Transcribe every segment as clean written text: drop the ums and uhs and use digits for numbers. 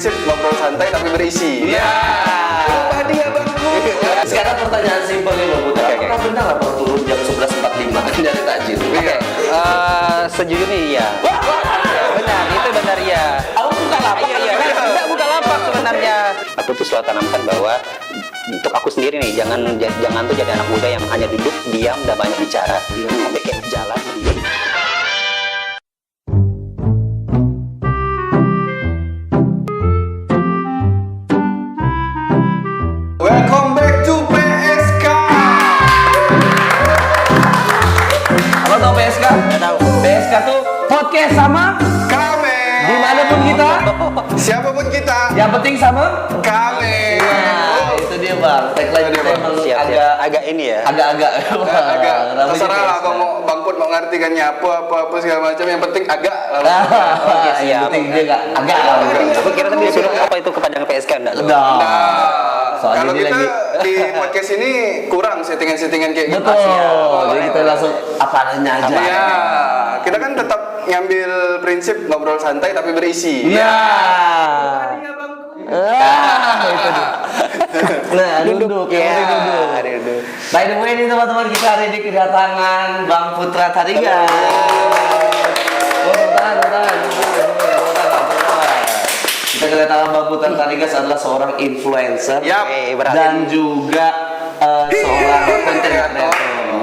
prinsip ngobrol santai tapi berisi. Iya. Lupa dia bangku. Sekarang pertanyaan simpel nih Bang Putra. Apakah benar apa turun jam 11.45 dari takjil? Iya. Sejujurnya iya. Benar, itu benar ya. Aku buka lapak. Iya, tidak buka lapak sebenarnya. Aku tuh selalu tanamkan bahwa untuk aku sendiri nih, jangan tuh jadi anak muda yang hanya duduk diam dan banyak bicara. Sampai kayak jalan diam. Welcome back to PSK. Apa tau PSK? Nggak tahu. PSK tuh podcast sama Kami. dimanapun kita. Siapapun kita. Yang penting sama. Kami. Nah, itu dia Bang. Tagline kita emang Siap. Agak ini ya. agak. Agak. Namanya Terserah lah PSK. kalau mau Bang Put mau ngerti kan apa segala macam. Yang penting agak. Oke, siap. yang penting dia agak. Aku kira tadi disuruh apa itu kepadang PSK enggak loh. Nah, soalnya Kalau dia kita lagi di podcast ini kurang settingan-settingan kayak gitu. betul. Jadi kita langsung apa adanya aja. Ya, kita kan tetap ngambil prinsip ngobrol santai tapi berisi. Iya. Itu dia. Nah, duduk ya. Duduk. By the way, ini teman-teman kita hari ini kedatangan Bang Putra Tarigas. Tahan. Kita kedatangan Bang Putra Tarigas adalah seorang influencer Yap. dan juga seorang content creator.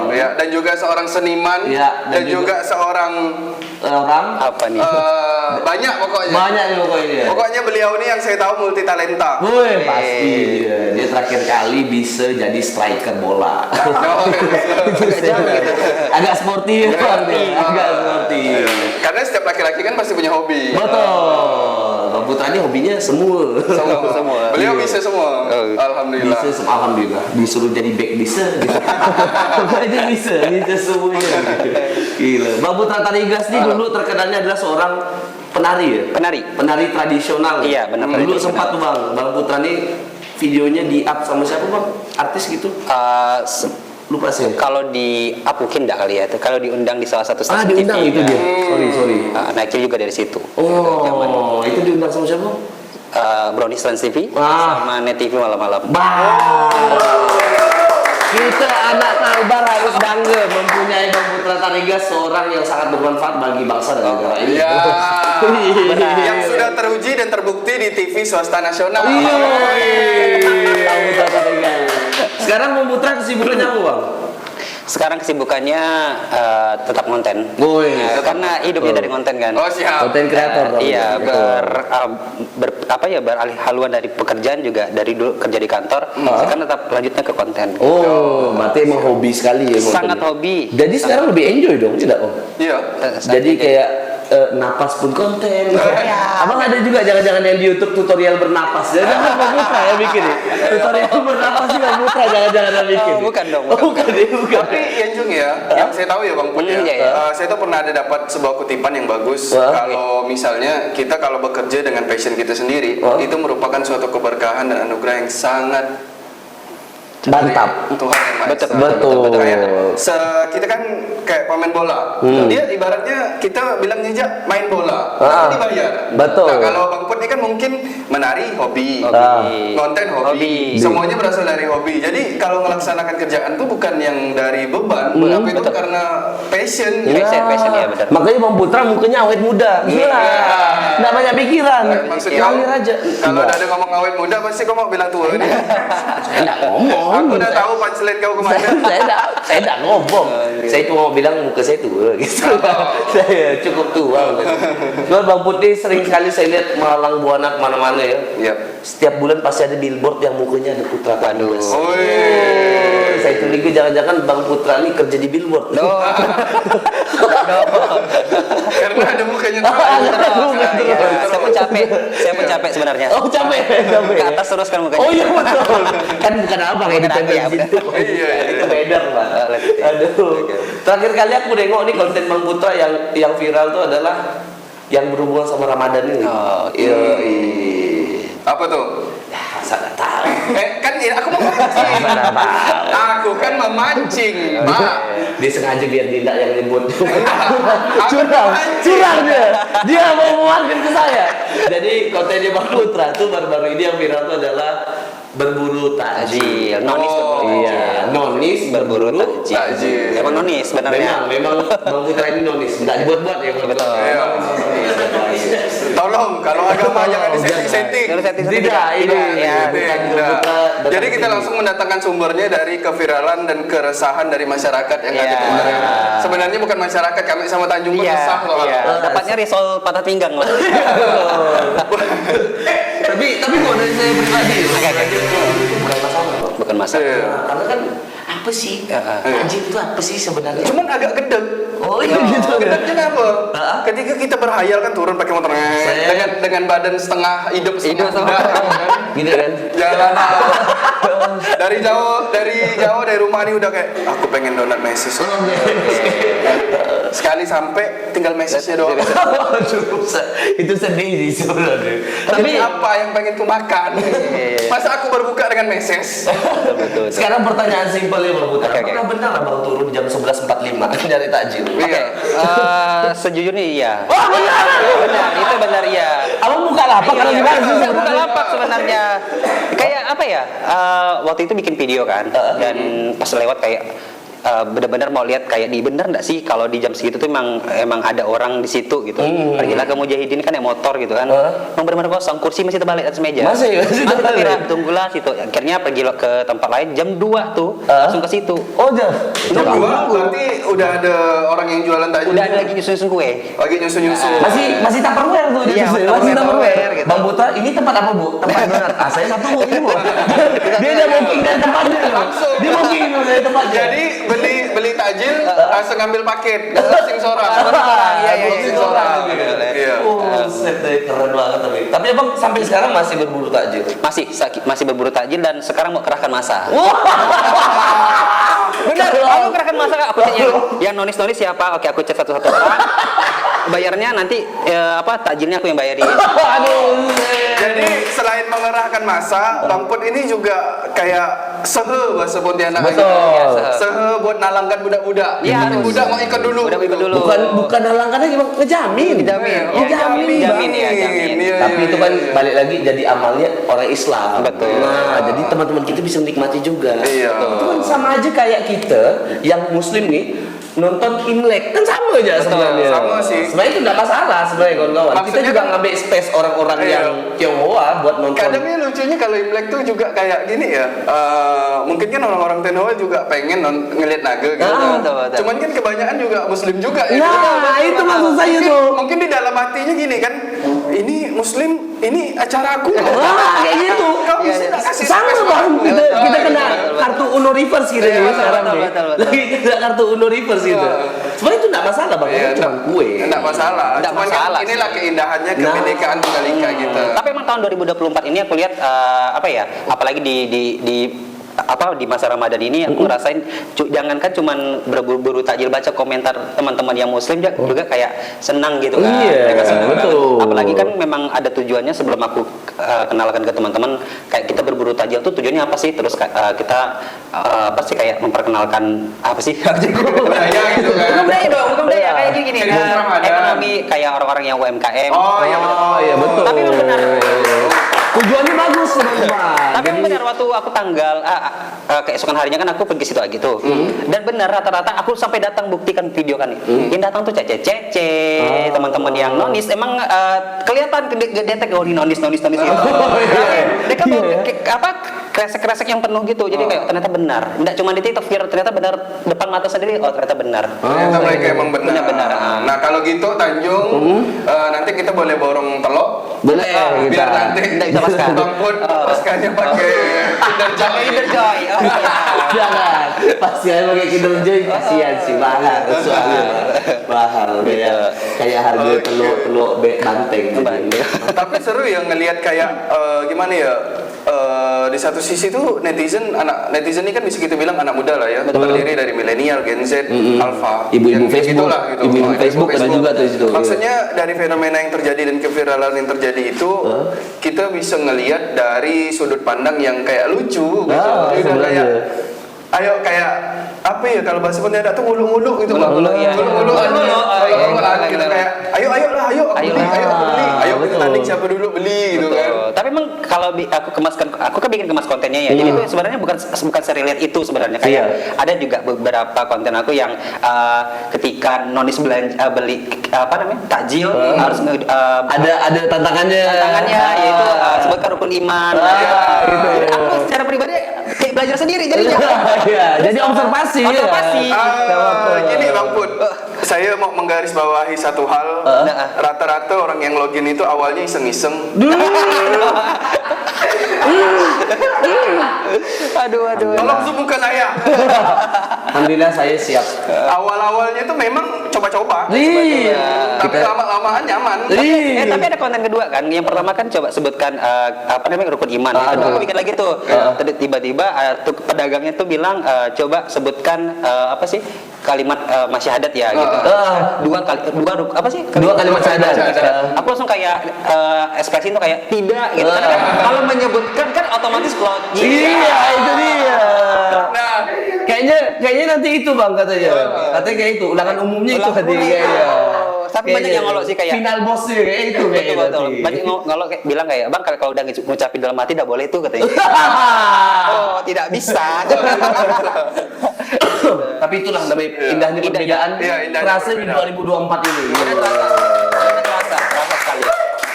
Ya, dan juga seorang seniman, Ya, dan dan juga seorang Orang Apa nih? banyak pokoknya. banyak nih pokoknya. Pokoknya beliau ini yang saya tahu multi talenta. Woi, pasti dia terakhir kali bisa jadi striker bola. Agak sporty ya, agak sporty. Karena setiap laki-laki kan pasti punya hobi. Betul. Bang Putra ini hobinya semua. Semua. Beliau Iya. bisa semua. Alhamdulillah. Bisa, alhamdulillah. Disuruh jadi back bisa. Pokoknya bisa semuanya. Gila. Bang Putra Tarigas ini dulu terkenalnya adalah seorang penari ya? Penari tradisional. Iya, benar, Dulu tradisional. sempat tuh Bang Putra ini videonya di up sama siapa Bang? Artis gitu? Lupa sih. Kalau di up mungkin enggak kali ya. Kalau diundang di salah satu stasiun Diundang TV. itu dia. Sorry. Naiknya juga dari situ. Oh, itu diundang sama siapa? Brownies Trans TV Wah. sama Net TV malam-malam. Kita anak Kalbar harus bangga mempunyai Bang Putra Tarigas, seorang yang sangat bermanfaat bagi bangsa dan negara ini. Ya. Benar. Yang sudah teruji dan terbukti di TV swasta nasional. Iya. Bang Putra Tarigas. Sekarang Bang Putra kesibukannya apa Bang? Sekarang kesibukannya tetap konten. Woi. Karena hidupnya dari konten kan. Oh, siap. Konten kreator. Iya, beralih haluan dari pekerjaan juga dari dulu kerja di kantor, sekarang tetap lanjutnya ke konten. Oh, berarti emang hobi sekali ya. Sangat hobi. Jadi sekarang lebih enjoy dong, tidak Om? Iya. Jadi kayak napas pun konten. Abang ada juga jangan-jangan yang di YouTube tutorial bernapas. Jangan Bang Putra ya bikin nih. Tutorial bernapas sih Bang Putra jangan-jangan yang bikin. Bukan dong. Bukan. Tapi ya Jung ya, yang saya tahu ya Bang Put ya, Iya. saya tuh pernah ada dapat sebuah kutipan yang bagus. Kalau misalnya kita kalau bekerja dengan passion kita sendiri, itu merupakan suatu keberkahan dan anugerah yang sangat Mantap. Tuhan yang Maha Esa. Betul. Kayak kita kan kayak pemain bola. Dia ibaratnya kita bilang aja main bola, tapi dibayar. Betul. Nah, kalau Bang Put ini kan mungkin menari hobi, konten hobi. Hobi. Semuanya berasal dari hobi. Jadi kalau melaksanakan kerjaan tuh bukan yang dari beban, tapi itu karena passion. Passion ya benar. Makanya Bang Putra mukanya awet muda. Gila. Nggak banyak pikiran. Maksudnya Ngalir aja. kalau ada ngomong awet muda pasti kau mau bilang tua. Saya nggak ngomong. Aku udah tahu punchline kau kemana. saya nggak ngomong. Saya cuma mau bilang muka saya tua gitu. Saya cukup tua. Cuman Bang Putri sering sekali saya lihat malang buana kemana-mana ya. Iya. Setiap bulan pasti ada billboard yang mukanya ada Putra Tarigas. Saya curiga jangan-jangan Bang Putra ini kerja di billboard. Karena ada mukanya tuh. Saya pun capek sebenarnya. Oh capek. Ke atas terus kan mukanya. Oh iya betul. Kan bukan abang yang ditempel Iya, di situ. Iya. Itu beda Pak. Aduh. Terakhir kali aku nengok nih konten Bang Putra yang viral tuh adalah yang berhubungan sama Ramadan ini. Oh, iya. Apa tuh? Ya, saya nggak tahu. Kan ya, aku mau memancing. Aku kan memancing, Pak. Dia sengaja biar tidak yang nyebut. curang dia mau mewakili ke saya. Jadi kontennya Bang Putra tuh baru-baru ini yang viral tuh adalah berburu takjil. Nonis berburu Iya, nonis berburu takjil. Emang nonis sebenarnya. Memang Bang Putra ini nonis, nggak dibuat-buat ya. Betul. Tolong kalau agama jangan disetting-setting. Tidak, ini Ya, bukan Bang Tidak. Putra. Jadi kita langsung mendatangkan sumbernya dari keviralan dan keresahan dari masyarakat yang ada kemarin. Sebenarnya bukan masyarakat, kami sama Tanjung pun resah loh. Dapatnya risol patah pinggang lah. Tapi kok dari saya pribadi, bukan masalah kok. Bukan masalah. Karena kan apa sih takjil itu apa sih sebenarnya? Cuman agak gedeg. Oh iya gitu. Gedegnya kenapa? Ketika kita berhayal kan turun pakai motor dengan badan setengah hidup setengah kuda, Gini kan? jalan dari jauh dari rumah nih udah kayak aku pengen donat mesis. Sekali sampai tinggal mesisnya doang. Itu sedih sih sebenarnya. Tapi apa yang pengen ku makan? Masa aku berbuka dengan meses? Betul. Sekarang pertanyaan simpel ya Bang Putra. Oke. Apakah benar Abang turun jam 11.45 dari takjil? Iya. Sejujurnya iya. Wah benar. Benar, itu benar iya. Abang buka lapak kalau Iya, gimana sih? saya buka lapak sebenarnya. Kayak apa ya? Waktu itu bikin video kan, dan pas lewat kayak benar-benar mau lihat kayak bener nggak sih kalau di jam segitu tuh emang ada orang di situ gitu. Pergilah ke Mujahidin kan motor gitu kan. Emang benar-benar kosong, kursi masih terbalik atas meja. Masih kira tunggulah situ. Akhirnya pergi ke tempat lain jam 2 tuh, langsung ke situ. Oh jam. Dua, berarti udah ada orang yang jualan takjil. Udah ada lagi nyusun kue. Lagi nyusun-nyusun. Masih Tupperware tuh Iya, masih Tupperware gitu. Bang Putra ini tempat apa Bu? Tempat donat. Saya satu Bu ini Bu. Dia udah booking dari tempatnya Langsung. Dia booking dari tempatnya. Jadi beli takjil langsung ngambil paket, closing seorang. Iya, Closing seorang. Iya. Set deh, keren banget tapi Abang sampai sekarang masih berburu takjil. Masih berburu takjil dan sekarang mau kerahkan masa. Benar, aku kerahkan masa Kak. Aku cek yang nonis-nonis siapa? Oke, aku cek satu-satu orang. Bayarnya nanti takjilnya aku yang bayarin. Aduh. Jadi selain mengerahkan masa, Bang Put ini juga kayak sehe bahasa Pontianak. Betul. Sehe buat nalangkan budak-budak. Iya, Nanti harus. budak mau ikut dulu. Budak ikut dulu. Bukan halangkan lagi Bang, ngejamin. Ngejamin. Ngejamin. Jamin. Iya, Tapi iya, itu kan iya. balik lagi jadi amalnya orang Islam. Betul. Nah, jadi teman-teman kita bisa menikmati juga. Iya. Itu kan sama aja kayak kita yang Muslim nih nonton Imlek kan sama aja sebenarnya. sama sih. Sebenarnya itu nggak masalah sebenarnya kawan-kawan. Kita Maksudnya juga kan- ngambil space orang-orang Iya. yang Tionghoa buat nonton. Kadangnya lucunya kalau Imlek tuh juga kayak gini ya. Mungkin kan orang-orang Tionghoa juga pengen ngeliat naga gitu. Betul. Cuman kan kebanyakan juga Muslim juga ya. Nah, itu maksud saya Mungkin- tuh. Mungkin di dalam hatinya gini kan, ini Muslim, ini acara aku. Wah, kayak gitu. Kau bisa nggak kasih Sama space Bang, buat aku? kita kena betul. kartu Uno Reverse gitu Iya, nih sekarang betul, nih. betul. Lagi kena kartu Uno Reverse gitu. Iya. Sebenarnya itu enggak masalah Bang, Iya, itu cuma kue. Enggak masalah. Nggak Cuman masalah kan inilah sih. keindahannya Nah. kebinekaan Tunggal Ika gitu. Tapi emang tahun 2024 ini aku lihat apalagi di masa Ramadan ini aku ngerasain jangankan cuman berburu takjil, baca komentar teman-teman yang Muslim juga kayak senang gitu kan. Iya, Mereka senang. betul. Apalagi kan memang ada tujuannya sebelum aku kenalkan ke teman-teman kayak kita berburu takjil tuh tujuannya apa sih? Terus kita apa sih kayak memperkenalkan apa sih? Budaya gitu kan. Bukan budaya dong, bukan budaya kayak gini. Jadi Ramadan. Ekonomi kayak orang-orang yang UMKM. Oh iya betul. Oh iya betul. Tapi memang benar. Tujuannya bagus teman-teman. Tapi yang benar waktu aku tanggal keesokan harinya kan aku pergi situ lagi tuh. Dan benar rata-rata aku sampai datang buktikan video kan nih. Yang datang tuh cece-cece, teman-teman yang nonis emang kelihatan detek oh ini nonis gitu. Mereka mau kresek-kresek yang penuh gitu. Jadi kayak ternyata benar. Enggak cuma di TikTok viral, ternyata benar depan mata sendiri. Oh ternyata benar. Ternyata mereka emang benar. Benar. Nah kalau gitu Tanjung, nanti kita boleh borong telok. Boleh, Biar kita. nanti Nggak bisa masker. Bang Put maskernya pakai Kinder Joy. Kinder Joy. Oh, iya. Jangan, pasti saya pakai Kinder Joy kasihan sih mahal soalnya mahal kayak harga telur banteng. Tapi seru ya ngelihat kayak gimana ya, di satu sisi tuh netizen ini kan bisa kita bilang anak muda lah ya, terdiri dari milenial, Gen Z, Alpha, Ibu-ibu yang Facebook, gitulah, gitu. ibu-ibu Facebook ada juga tuh di situ. Maksudnya dari fenomena yang terjadi dan keviralan yang terjadi itu kita bisa ngelihat dari sudut pandang yang kayak lucu gitu. Jadi udah kayak apa ya kalau bahasa Pontianak tuh nguluk-nguluk gitu Bang. Nguluk-nguluk, iya. Nguluk-nguluk kan. Nguluk-nguluk. Gitu kayak ayo ayo aku beli, ayo aku beli. Ayo kita betul. tanding siapa dulu beli gitu kan. Betul. Tapi emang kalau aku kan bikin kemas kontennya ya. Jadi itu sebenarnya bukan serelate itu sebenarnya kayak ada juga beberapa konten aku yang ketika nonis beli apa namanya takjil harus Ada tantangannya. yaitu sebutkan rukun iman. gitu ya. Aku secara pribadi kayak belajar sendiri jadinya. Iya, jadi observasi. Observasi. Gini Bang Put, saya mau menggarisbawahi satu hal. Rata-rata orang yang login itu awalnya iseng-iseng. Aduh. Tolong zoom muka saya. Alhamdulillah saya siap. Awal-awalnya itu memang coba-coba. Iya. Tapi lama-lamaan nyaman. Tapi ada konten kedua kan. Yang pertama kan coba sebutkan apa namanya rukun iman. Itu aku bikin lagi tuh. Tiba-tiba tuh pedagangnya tuh bilang coba sebutkan apa sih kalimat masyahadat ya gitu. Dua kalimat syahadat. Aku langsung kayak ekspresi itu kayak tidak gitu. Karena kan kalau menyebutkan kan otomatis logik. Iya, itu dia. Nah, Kayaknya nanti itu Bang katanya. Katanya kayak itu, ulangan umumnya itu katanya. Tapi banyak yang ngolok sih kayak final bossnya kayak itu kayaknya. betul. Banyak ngolok kayak bilang kayak bang kalau udah ngucapin dalam hati tidak boleh itu katanya. Oh tidak bisa. Tapi itulah namanya indahnya perbedaan. Iya, indahnya Terasa di perbedaan. 2024 ini. Terasa sekali.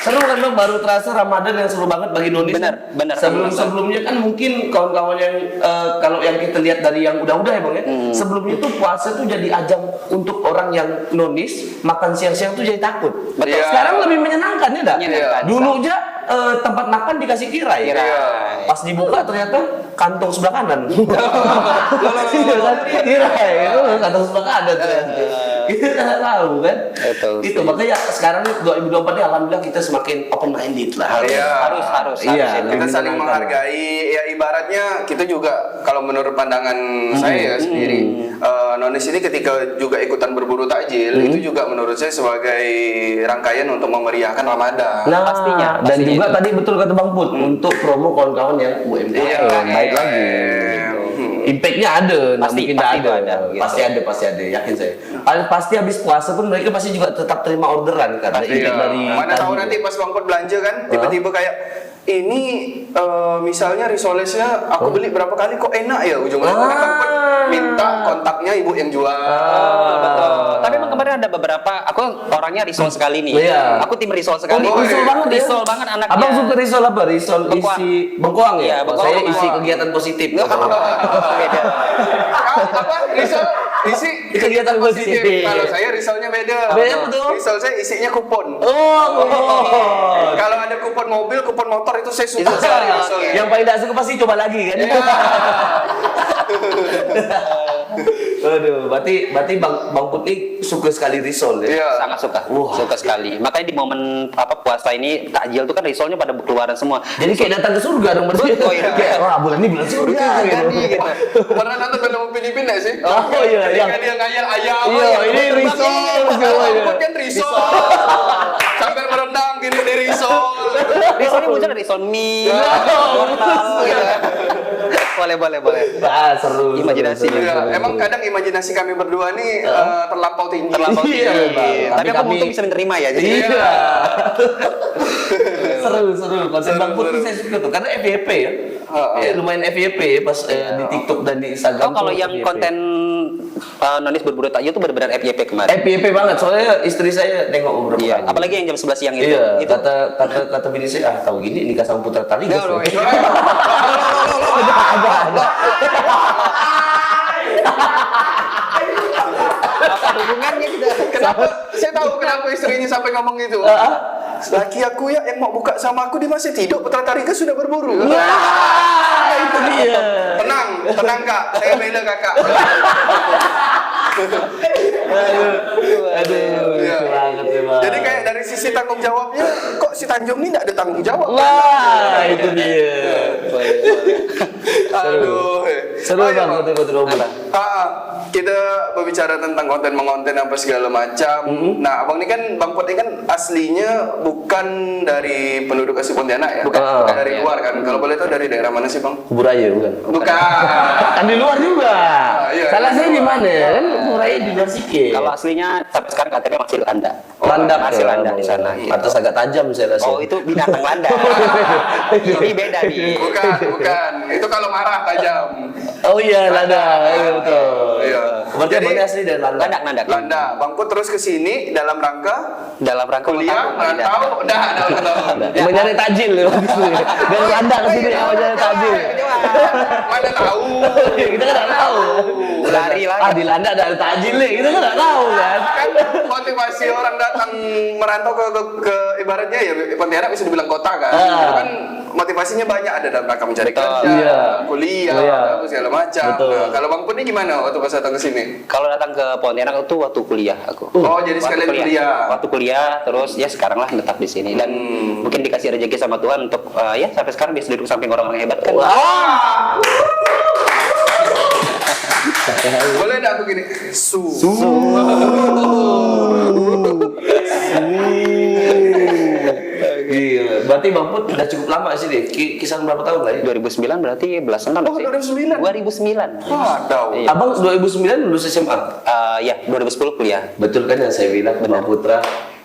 Seru kan Bang, baru terasa Ramadan yang seru banget bagi Nonis. Benar. Sebelumnya kan mungkin kawan-kawan yang kalau yang kita lihat dari yang udah-udah ya Bang ya. Sebelumnya tuh puasa tuh jadi ajang untuk orang yang Nonis makan siang-siang tuh jadi takut. Betul. Iya. Sekarang lebih menyenangkan ya dah. Menyenangkan. Dulu aja tempat makan dikasih tirai. Pas dibuka ternyata kantong sebelah kanan. Iya kan? Tirai itu kantong sebelah kanan ternyata. Kita nggak tahu kan. Betul. Itu makanya sekarang 2024 ini alhamdulillah kita semakin open minded lah. Harus. Iya. kita saling menghargai. Ya ibaratnya kita juga kalau menurut pandangan saya sendiri, Nonis ini ketika juga ikutan berburu takjil itu juga menurut saya sebagai rangkaian untuk memeriahkan Ramadan. Nah, Pastinya. Dan juga tadi betul kata Bang Put untuk promo kawan-kawan yang UMKM baik lagi. Impactnya ada, mungkin ada. Gitu. Pasti ada, yakin saya. Pasti habis puasa pun mereka pasti juga tetap terima orderan karena impact dari mana tahu nanti pas Bang Put belanja kan tiba-tiba kayak ini misalnya risolesnya aku beli berapa kali kok enak ya ujungnya Bang Put minta kontaknya ibu yang jual. Betul. Tapi emang kemarin ada beberapa, aku orangnya risol sekali nih. Iya. Aku tim risol sekali. Risol banget anaknya. Abang suka risol apa? Risol Bengkoang. isi bengkoang ya? Iya, bengkoang. Saya isi kegiatan positif. Beda. Apa risol isi Kegiatan positif. Kalau saya risolnya beda. Beda betul. Risol saya isinya kupon. Kalau ada kupon mobil, kupon motor itu saya suka sekali risolnya. Yang paling tidak suka pasti coba lagi kan? Aduh, berarti Bang Putih suka sekali risol ya? Iya. Sangat suka. Suka sekali. Makanya di momen puasa ini takjil tuh kan risolnya pada keluaran semua. Jadi kayak datang ke surga dong berarti. Betul, iya. Kayak, wah bulan ini bulan surga gitu. Pernah nonton film Filipin nggak sih? Oh iya, Ketika dia ngayal ayam. Iya, ini risol semua ya. Kupon kan risol. Sambil merendang gini di risol. Risolnya muncul dari risol mie, wortel, gitu kan. Boleh. Ah, seru. Imajinasi. Iya, emang kadang imajinasi kami berdua nih terlampau tinggi. Iya, Bang. Tapi aku untung bisa menerima ya. Jadi Iya. Seru. Konten Bang Putih saya suka tuh karena FYP ya. Lumayan FYP pas di TikTok dan di Instagram. kalau tuh yang FYP. konten Nonis berburu takjil itu benar-benar FYP kemarin. FYP banget soalnya istri saya nengok beberapa Iya, kali. apalagi yang jam 11 siang itu. Iya, Itu kata bini saya, tahu gini nikah sama Putra Taligas. Nggak, loh, Ada. apa hubungannya gitu? Kenapa? Saya tahu kenapa istrinya sampai ngomong gitu. Laki aku ya yang mau buka sama aku dia masih tidur. Putra Taligas sudah berburu. Itu dia. Tenang kak, saya bela kakak. Aduh, Iya. lucu banget. memang. Jadi kayak dari sisi tanggung jawabnya, kok si Tanjung ini nggak ada tanggung jawab? Wah, itu dia. Aduh. Seru Oh, iya, Bang, Bang. betul-betul Bang. Kita berbicara tentang konten mengonten apa segala macam. Nah, abang ini kan, Bang Pot ini kan aslinya bukan dari penduduk asli Pontianak ya, Bukan. bukan dari luar kan. Kalau boleh tahu dari daerah mana sih, Bang? Kuburaya bukan? Bukan. Kan di luar juga. Iya, Salah iya. saya di mana? Kan Kuburaya di Jasike. Kalau aslinya sampai sekarang KTP masih Landa. Landak Masih Landa di sana. Gitu. Atas agak tajam saya rasa. Oh, itu binatang Landa. Ini beda nih. Bukan. Itu kalau marah tajam. Oh iya, Landa. Iya betul. Iya. Berarti Jadi, abangnya asli dari Landak. Landak. Landa, Bang Pot terus ke sini dalam rangka Dalam rangka kuliah, merantau, udah. Mencari tajil ya. Dari Landak ke sini mencari tajil. Mana tahu. Kita kan nggak tahu. Lari lagi. Ah di Landak ada tajil nih. Kita kan nggak tahu kan. Kan motivasi orang datang merantau ke ibaratnya ya Pontianak bisa dibilang kota kan. Itu kan motivasinya banyak, ada dalam rangka mencari Betul. kerja, Iya. kuliah, Iya. apa segala macam. Betul. Nah, kalau Bang Pun ini gimana waktu pas datang ke sini? Kalau datang ke Pontianak itu waktu kuliah aku. Oh, jadi Waktu sekalian kuliah. Waktu kuliah terus ya sekarang lah tetap di sini dan mungkin dikasih rezeki sama Tuhan untuk ya sampai sekarang bisa duduk samping orang-orang hebat kan. Wah. Boleh enggak aku gini? Gila. Berarti Bang Put udah cukup lama sih deh. Kisaran berapa tahun lah ya? 2009 berarti belasan tahun Oh, sih. 2009. 2009. Waduh. Iya. Abang 2009 lulus SMA. Ya 2010 kuliah. Betul kan yang saya bilang Bang Putra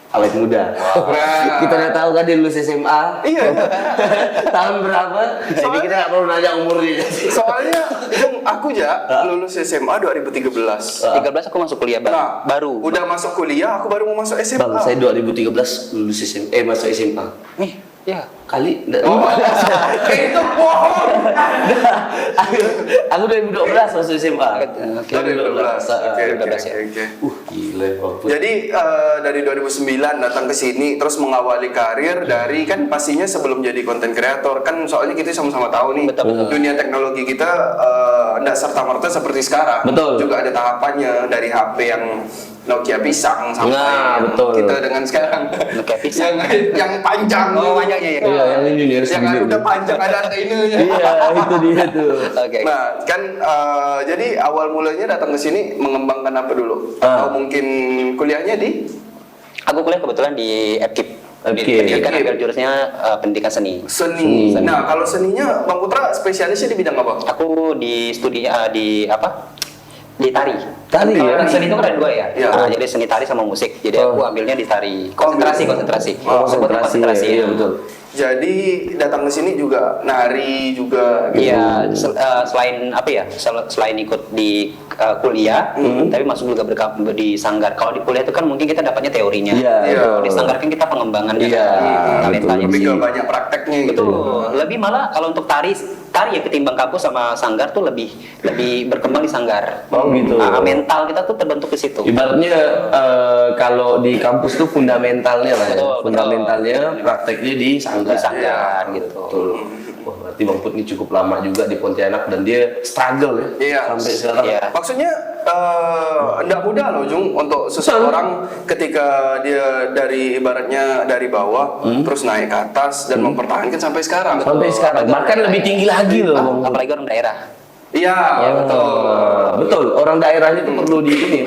awet muda. Nah. Kita udah tahu kan dia lulus SMA. Iya. Tahun berapa? Jadi kita nggak perlu nanya umurnya. Soalnya Jung, aku lulus SMA 2013. 13 aku masuk kuliah Nah, baru. Udah masuk kuliah, aku baru mau masuk SMA. Bang, saya 2013 lulus SMA, masuk SMA. Nih, ya. Kali enggak. Oh, itu bohong. Aku 2012 masuk SMA. Oke. 2012. Oke, oke, 2012 ya. oke. Gila, Bang Put. Jadi dari 2009 datang ke sini terus mengawali karir dari kan pastinya sebelum jadi konten kreator kan soalnya kita sama-sama tahu nih Betul. dunia teknologi kita tidak serta-merta seperti sekarang. Betul. Juga ada tahapannya dari HP yang Nokia pisang sampai Nah, yang betul. kita dengan sekarang Nokia pisang. yang panjang. Oh, panjangnya ya. Iya, yang ini nih harus Yang begini. udah panjang ada antenanya. Iya, itu dia tuh. Oke. Nah, kan jadi awal mulanya datang ke sini mengembangkan apa dulu? Ah. Atau mungkin kuliahnya di Aku kuliah kebetulan di FKIP. Pendidikan FKIP. ambil jurusannya pendidikan seni. seni. Nah, kalau seninya Bang Putra spesialisnya di bidang apa? Aku di studinya di apa? Di tari. Tari Kalau ya? di seni itu kan ada dua ya. Iya. Nah, jadi seni tari sama musik. Jadi Oh. aku ambilnya di tari. Konsentrasi. Sebutnya konsentrasi. Iya, betul. Jadi datang ke sini juga nari juga gitu. Iya, selain apa ya? Selain ikut di kuliah, tapi masuk juga di sanggar. Kalau di kuliah itu kan mungkin kita dapatnya teorinya. Iya, Kalau di betul. sanggar kan kita pengembangannya, Iya, talentanya. Lebih ke banyak prakteknya gitu. Betul. Lebih malah kalau untuk tari ya ketimbang kampus sama sanggar tuh lebih berkembang di sanggar. Oh, gitu. Mental kita tuh terbentuk di situ. Ibaratnya kalau di kampus tuh fundamentalnya lah ya. Betul, Fundamentalnya prakteknya di sanggar. Di sanggar gitu. Betul. Wah, berarti Bang Put ini cukup lama juga di Pontianak dan dia struggle ya Iya. sampai sekarang. Iya. Maksudnya enggak mudah loh Jung untuk seseorang ketika dia dari ibaratnya dari bawah terus naik ke atas dan mempertahankan sampai sekarang. Sampai sekarang. Bahkan lebih tinggi lagi loh, Bang. Apalagi orang daerah. Iya, betul. Betul, orang daerahnya itu perlu di ini,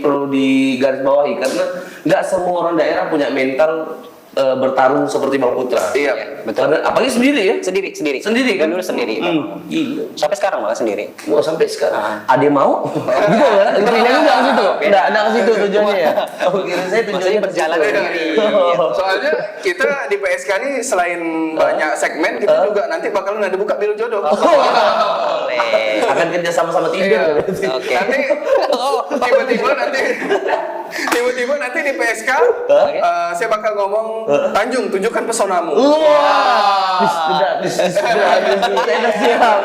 perlu digarisbawahi karena nggak semua orang daerah punya mental bertarung seperti Bang Putra. Iya, betul. Karena apalagi sendiri ya? Sendiri. Sendiri kan? Dulu sendiri. Gila. Sampai sekarang malah sendiri. Mau sampai sekarang. Ade mau? Gitu ya? Intinya enggak ke situ. Enggak ke situ tujuannya ya. Oh, kira saya tujuannya Maksudnya berjalan ke situ. sendiri. Soalnya kita di PSK ini selain banyak segmen kita juga nanti bakalan ada buka biru jodoh. Boleh. Akan kerja sama-sama Iya. Tinder. Oke. Nanti tiba-tiba nanti di PSK saya bakal ngomong Tanjung tunjukkan pesonamu. Wah, sudah siap.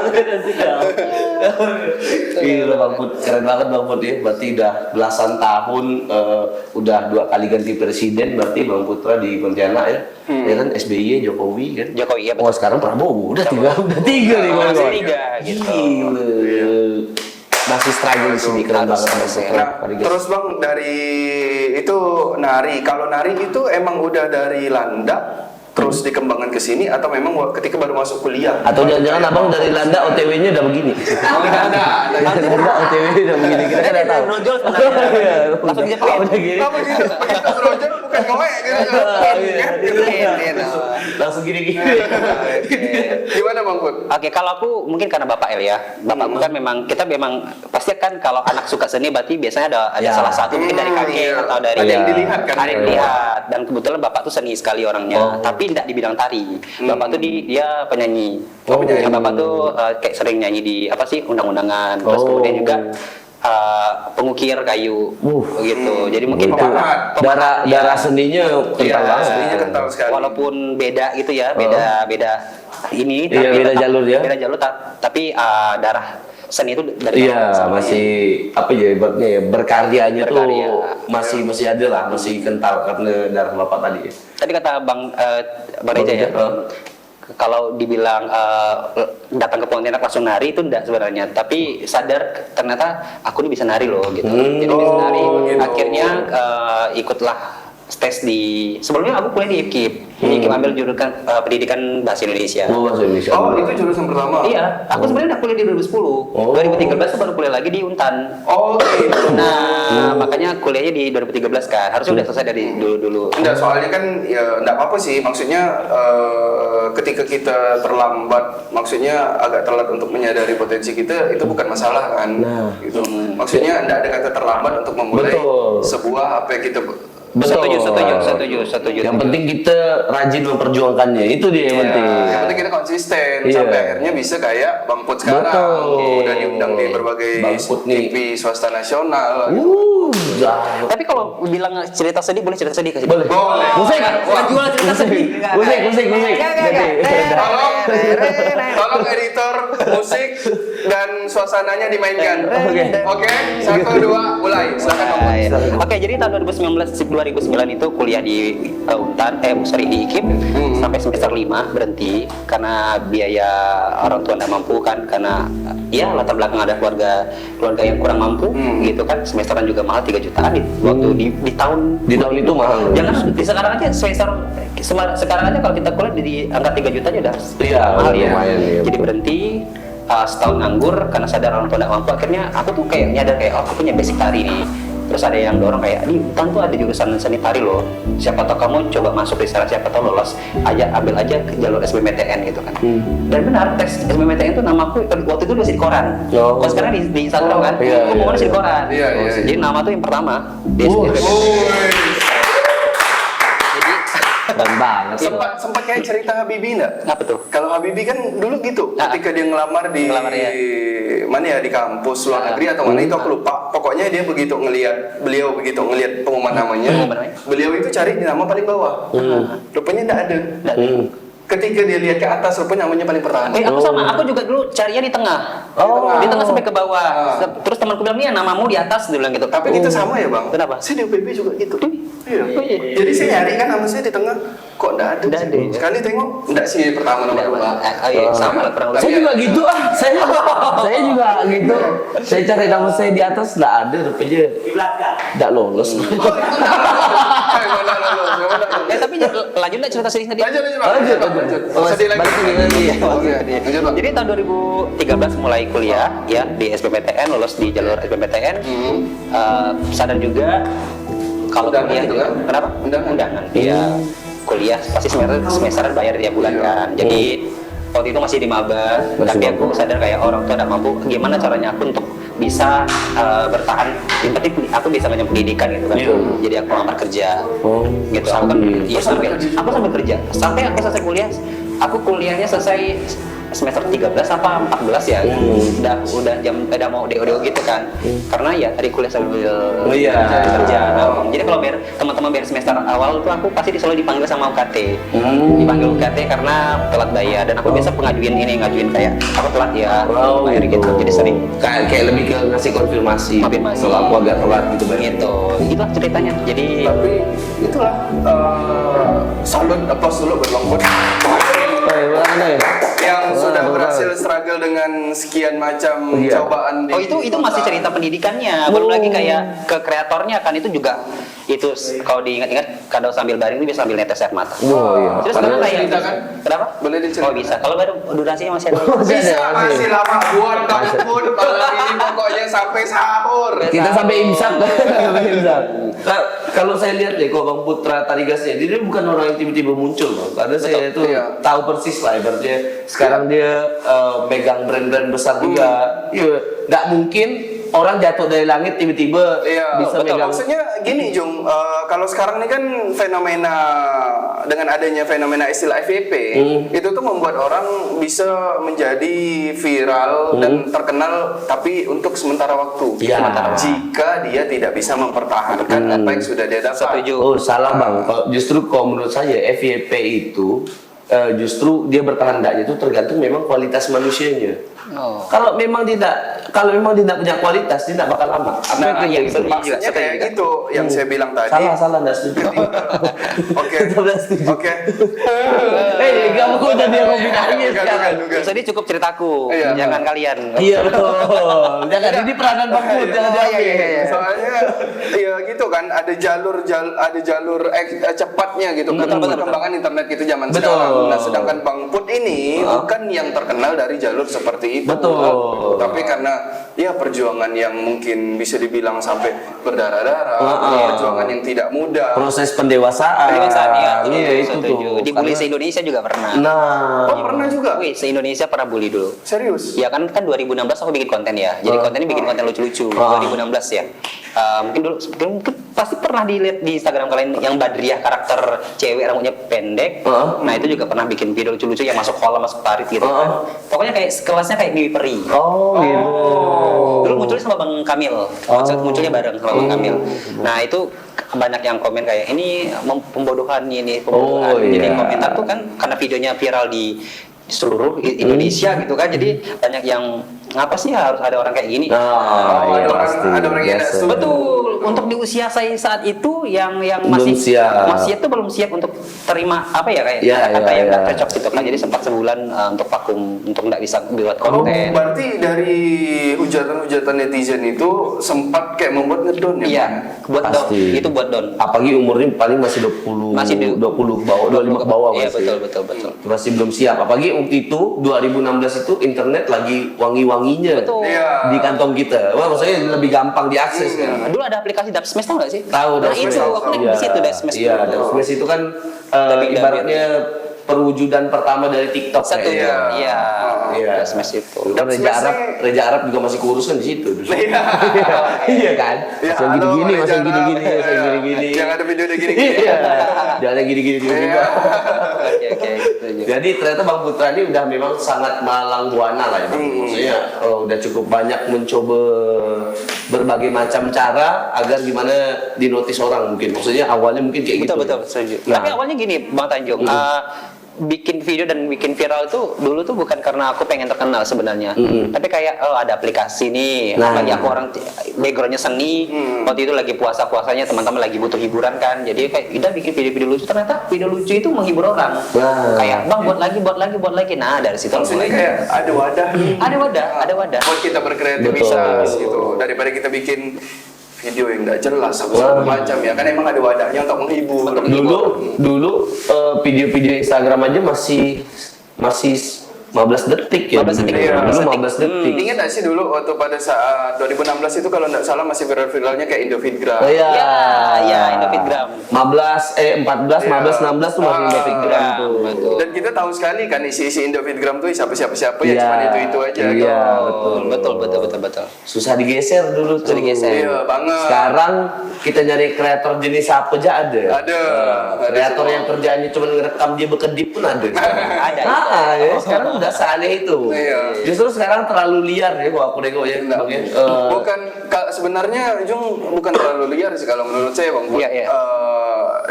Gila Bang Put, keren banget Bang Put ya. Berarti udah belasan tahun, udah 2 kali ganti presiden. Berarti Bang Putra di Pontianak ya. Ya kan SBY, Jokowi kan. Jokowi ya betul. Oh sekarang Prabowo udah tiga nih Bang. Masih 3 gitu. Gila. masih struggle di sini, keren banget. Nah, terus Bang, dari itu nari, kalau nari itu emang udah dari Landa terus dikembangkan ke sini atau memang ketika baru masuk kuliah? Atau jangan-jangan abang dari Landa OTW-nya udah begini? Ada. Landa OTW-nya udah begini, kita kan tahu. Brojol sebenarnya. Langsung Udah gini. Apa gitu? Begitu brojol bukan ngewek gitu. Langsung gini-gini. Gimana Bang Put? Oke, kalau aku mungkin karena Bapak El ya. Bapakku kan memang kita memang pasti kan kalau anak suka seni berarti biasanya ada Ya. salah satu mungkin dari kakek atau dari Ada yang dilihat kan? ada yang dilihat. Dan kebetulan Bapak tuh seni sekali orangnya, tapi tidak di bidang tari. Bapak tuh dia penyanyi. penyanyi. Bapak tuh kayak sering nyanyi di apa sih undang-undangan. Terus kemudian juga pengukir kayu gitu. Jadi mungkin Darah seninya kental banget. Seninya kental sekali. walaupun beda gitu ya, beda ini Iya, beda jalur ya. Beda jalur tapi darah seni itu dari Iya, sama masih apa ya ibaratnya ya, berkaryanya Berkarya. tuh masih ada lah, masih kental karena darah bapak tadi. Tadi kata Bang Reja ya. Kalau dibilang datang ke Pontianak langsung nari itu enggak sebenarnya, tapi sadar ternyata aku ini bisa nari loh gitu. Jadi bisa nari. Gitu. Akhirnya ikutlah tes di sebelumnya aku kuliah di IPKIP. Di IPKIP ambil jurusan pendidikan bahasa Indonesia. Bahasa Indonesia. Oh, itu jurusan pertama. Iya, aku sebenarnya udah kuliah di 2010. 2013 baru kuliah lagi di Untan. Oh, gitu. Nah, makanya kuliahnya di 2013 kan. Harusnya udah selesai dari dulu. Enggak, soalnya kan ya enggak apa-apa sih. Maksudnya ketika kita terlambat, maksudnya agak telat untuk menyadari potensi kita, itu bukan masalah kan. Gitu. Maksudnya enggak ada kata terlambat untuk memulai sebuah apa yang kita Setuju. Yang penting kita rajin memperjuangkannya, itu dia yang penting. Yang penting kita konsisten Iya. sampai akhirnya bisa kayak Bang Put sekarang. Betul. Udah diundang di berbagai Bang Put nih. TV swasta nasional. Jauh. Tapi kalau bilang cerita sedih, boleh cerita sedih kasih. Boleh. Boleh. Musik. Bukan jual cerita sedih. Musik. Tolong editor musik dan suasananya dimainkan. Oke. 1, 2, mulai. Silakan Bang Put. Oke, jadi tahun 2009 itu kuliah di di IKIP sampai semester 5 berhenti karena biaya orang tua tidak mampu kan, karena ya latar belakang ada keluarga yang kurang mampu gitu kan, semesteran juga mahal 3 jutaan waktu di tahun itu mahal. Jangan di sekarang aja sekarang aja kalau kita kuliah di angka 3 juta aja udah Iya, mahal ya. lumayan, iya. Jadi berhenti setahun nganggur karena sadar orang tua tidak mampu. Akhirnya aku tuh kayak nyadar kayak aku punya basic tari nih. Terus ada yang dorong kayak di Untan tuh ada jurusan seni tari loh. Siapa tahu kamu coba masuk di sana, siapa tahu lolos ambil aja ke jalur SBMPTN gitu kan. Dan benar tes SBMPTN tuh namaku waktu itu masih di koran. Kalau sekarang di Instagram kan, aku mau masih di koran. Iya. Jadi nama tuh yang pertama di SBMPTN. Keren banget. Sempat kayak cerita Habibie enggak? Apa tuh? Kalau Habibie kan dulu gitu, ketika dia ngelamar di mana ya, di kampus luar negeri atau mana itu aku lupa. Pokoknya dia beliau begitu ngelihat pengumuman namanya, beliau itu cari di nama paling bawah. Rupanya enggak ada. Ketika dia lihat ke atas, rupanya namanya paling pertama. Aku sama, aku juga dulu carinya di tengah. Di tengah sampai ke bawah. Terus temanku bilang, "Nih namamu di atas," dia bilang gitu. Tapi kita sama ya Bang. Kenapa? Saya di UPB juga gitu. Iya. Oh, iya. Jadi saya nyari kan nama saya di tengah, kok enggak ada. Nggak ada. Sekali tengok, enggak sih pertama nomor 2. Iya, sama lah kurang Saya lebih. juga gitu saya juga gitu. Saya cari nama saya di atas nggak ada, rupanya nggak lolos. Tapi lanjut nggak cerita sedih tadi? Lanjut. Sedih lagi. Lanjut, Bang. Jadi tahun 2013 mulai kuliah ya di SBMPTN, lolos di jalur SBMPTN. Sadar juga kalau Undangan kuliah itu juga, kan? kenapa? Undangan. Iya, kuliah pasti semesteran bayar tiap bulan kan. Jadi waktu itu masih di maba, tapi aku sadar kayak orang tua tidak mampu. Gimana caranya aku untuk bisa bertahan? Yang penting aku bisa banyak pendidikan gitu kan. Jadi aku lamar kerja. Gitu. Aku sambil kerja. Sampai aku selesai kuliah, aku kuliahnya selesai semester 13 apa 14 ya. Udah udah mau DO gitu kan. Karena ya tadi kuliah sambil kerja. Jadi kalau teman-teman biar semester awal tuh aku pasti selalu dipanggil sama UKT. Dipanggil UKT karena telat bayar, dan aku biasa ngajuin kayak aku telat ya bayar gitu. Jadi sering Kayak lebih ke ngasih konfirmasi. Kalau aku agak telat gitu bayar. gitu. Itulah ceritanya. Jadi Tapi itulah salut, applause dulu buat Bang Put. Andai. Yang sudah Betul. berhasil struggle dengan sekian macam Iya. cobaan di Oh itu masih cerita pendidikannya, belum lagi kayak ke kreatornya kan itu juga itu kalau diingat-ingat kadang sambil baring itu bisa sambil netes air mata. Oh iya. Terus Boleh sekarang kayak diceritakan? kenapa? Boleh diceritakan? Oh bisa. Kalau baru durasinya masih ada. Bisa masih lama buat kamu pun malam ini pokoknya sampai sahur. Kita sampai imsak. Sampai imsak. Kalau saya lihat deh, kok Bang Putra Tarigasnya, dia bukan orang yang tiba-tiba muncul, Bang. Karena saya itu iya. tahu persis lah, ibaratnya sekarang dia megang brand-brand besar juga. Iya, nggak mungkin orang jatuh dari langit tiba-tiba bisa betul. megang. Maksudnya gini Jung, kalau sekarang ini kan fenomena dengan adanya fenomena istilah FYP itu tuh membuat orang bisa menjadi viral dan terkenal tapi untuk sementara waktu. Iya. Jika dia tidak bisa mempertahankan apa yang sudah dia dapat. Setuju. Oh salah Bang, justru kalau menurut saya FYP itu justru dia bertahan enggaknya itu tergantung memang kualitas manusianya. Oh. Kalau memang tidak punya kualitas, dia tidak bakal lama. Nah, yang setuju juga, maksudnya setuju kayak juga. gitu yang saya bilang tadi. Salah enggak setuju. Oke. Tidak setuju. Oke. Kamu kok jadi yang ngomongin sekarang. Bukan. Jadi cukup ceritaku, Iya. jangan kalian. Iya betul. Jangan ini peranan Bang Put, jangan diambil. Soalnya ya gitu kan ada jalur cepatnya gitu kan perkembangan internet itu zaman Betul. sekarang. Nah, sedangkan Bang Put ini bukan yang terkenal dari jalur seperti itu. Betul. Tapi karena ya perjuangan yang mungkin bisa dibilang sampai berdarah-darah, perjuangan yang tidak mudah. Proses pendewasaan. Pendewasaan ya, Iya itu setuju. tuh. Dibully Karena- se-Indonesia juga pernah. Nah. Oh, pernah juga? Wih, se-Indonesia pernah bully dulu. Serius? Ya kan 2016 aku bikin konten ya. Jadi kontennya bikin konten lucu-lucu. 2016 ya. Mungkin pasti pernah dilihat di Instagram kalian yang Badriah karakter cewek rambutnya pendek. Nah, itu juga pernah bikin video lucu-lucu yang masuk kolam, masuk parit gitu kan. Pokoknya kayak kelasnya kayak Bibi Peri. Oh gitu. Dulu munculnya sama Bang Kamil. Munculnya bareng sama Bang Kamil. Nah, itu banyak yang komen kayak ini pembodohan ini pembodohan. Oh, Jadi iya. komentar tuh kan karena videonya viral di seluruh Indonesia gitu kan. Jadi banyak yang ngapa sih harus ada orang kayak gini? Iya, ada pasti. orang yang tidak Biasa. setuju. Betul. Untuk di usia saya saat itu yang Belum masih siap. itu belum siap untuk terima apa ya kayak Iya, kata-kata iya, yang nggak iya. cocok gitu kan. Jadi sempat sebulan untuk vakum untuk nggak bisa buat Oh, konten. berarti dari hujatan-hujatan netizen itu sempat kayak membuat ngedon ya? Iya, Bang? buat down. Pasti. Itu buat down. Apalagi umurnya paling masih 20 Masih 20 ke bawah, 25 ke bawah Iya, masih. betul. Masih belum siap. Apalagi waktu itu 2016 itu internet lagi wangi-wanginya Betul. Iya. di kantong kita. Wah, maksudnya lebih gampang diakses kan. Dulu ada aplikasi Dubsmash tau nggak sih? Tahu Nah Dubsmash. itu aku naik di situ Dubsmash. Iya, Dubsmash itu kan ibaratnya perwujudan pertama dari TikTok. Satu. kayaknya. Iya. Iya. Dubsmash itu. Dulu kan Reja Arab juga masih kurus kan di situ. dulu. Iya. Iya kan? Ya, Masih halo, gini-gini, Reja masih Arab. gini-gini, masih Iya. gini-gini. Yang ada videonya gini-gini. Iya. Jangan yang gini-gini juga. Iya. Oke, gitu. Jadi ternyata Bang Putra ini udah memang sangat malang buana lah ya. Maksudnya udah cukup banyak mencoba berbagai macam cara agar gimana dinotis orang mungkin. Maksudnya awalnya mungkin kayak gitu. Betul, setuju. Nah. Tapi awalnya gini, Bang Tanjung, bikin video dan bikin viral tuh dulu tuh bukan karena aku pengen terkenal sebenarnya, tapi kayak ada aplikasi nih, Nah. lagi aku orang backgroundnya seni, waktu itu lagi puasanya teman-teman lagi butuh hiburan kan, jadi kayak kita bikin video-video lucu, ternyata video lucu itu menghibur orang, Nah. kayak bang buat lagi, nah dari situ Maksudnya mulai. kayak ada wadah nih. Ada wadah. Buat kita berkreativitas Betul. gitu. Daripada kita bikin video yang nggak jelas segala macam ya kan emang ada wadahnya untuk menghibur. Dulu video-video Instagram aja masih 15 detik ya. 15 detik. Dulu 15 15 detik. Ingat nggak sih dulu waktu pada saat 2016 itu kalau nggak salah masih viral-viralnya kayak Indofitgram. Oh, iya. Ya, Indofitgram. 14, 15, 16 tuh masih Indofitgram tuh. Betul. Dan kita tahu sekali kan isi-isi Indofitgram tuh siapa-siapa ya Iya. cuma itu aja. Iya, gitu. Betul. Susah digeser dulu tuh. Susah digeser. Iya banget. Sekarang kita nyari kreator jenis apa aja ada. Ada Kreator semua. yang kerjaannya cuma ngerekam dia berkedip pun ada. Ada. Ya, sekarang udah seaneh itu. Iya. Justru sekarang terlalu liar ya kalau aku nengok ya. Bang, ya. Bukan sebenarnya Jung bukan terlalu liar sih kalau menurut saya Bang. Iya, iya.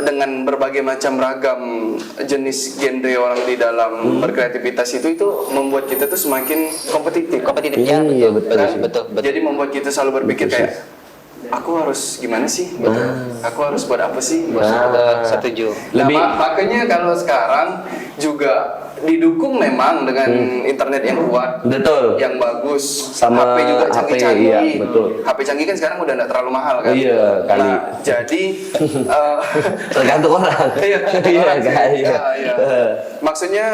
Dengan berbagai macam ragam jenis genre orang di dalam berkreativitas itu membuat kita tuh semakin kompetitif. Kompetitif ya, Iya, betul. betul. Betul. Jadi membuat kita selalu berpikir kayak aku harus gimana sih? Aku harus buat apa sih? Setuju. Nah, Lebih- makanya kalau sekarang juga didukung memang dengan internet yang kuat, Betul. yang bagus, Sama HP juga HP, canggih-canggih. iya, betul. HP canggih kan sekarang udah nggak terlalu mahal kan? Iya, kali. Nah, jadi Tergantung orang. iya, Iya, orang sih. kan? Iya. Iya. Maksudnya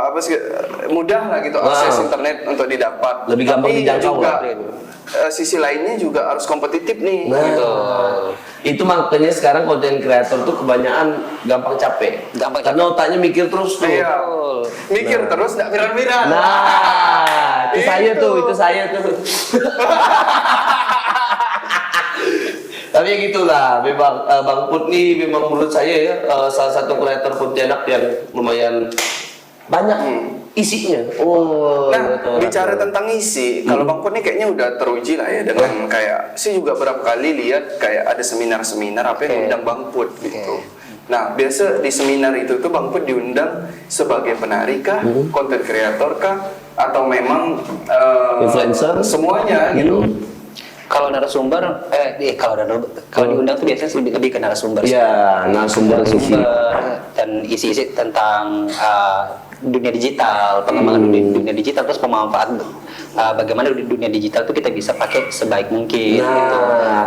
apa sih, mudah lah gitu akses internet untuk didapat. Lebih gampang Tapi dijangkau juga, lah. sisi lainnya juga harus kompetitif nih. Nah, Gitu. itu makanya sekarang konten kreator tuh kebanyakan gampang capek. Gampang Karena otaknya mikir terus tuh. Iya. Mikir terus nggak viral-viral. Nah, itu saya Itu. tuh. Tapi ya gitulah, memang Bang Put nih memang menurut saya ya salah satu kreator Pontianak yang lumayan banyak isinya. Oh, Nah, betul, bicara betul. tentang isi, kalau Bang Put nih kayaknya udah teruji lah ya dengan kayak, saya juga berapa kali lihat kayak ada seminar-seminar apa yang undang Bang Put gitu. Nah, biasa di seminar itu tuh Bang Put diundang sebagai penari kah, konten kreator kah, atau memang Influencer? semuanya gitu. Kalau narasumber, kalau diundang tuh biasanya lebih ke narasumber. Iya, narasumber sisi. Dan isi-isi tentang dunia digital, pengembangan dunia digital, terus pemanfaat bagaimana dunia digital itu kita bisa pakai sebaik mungkin. Nah, gitu.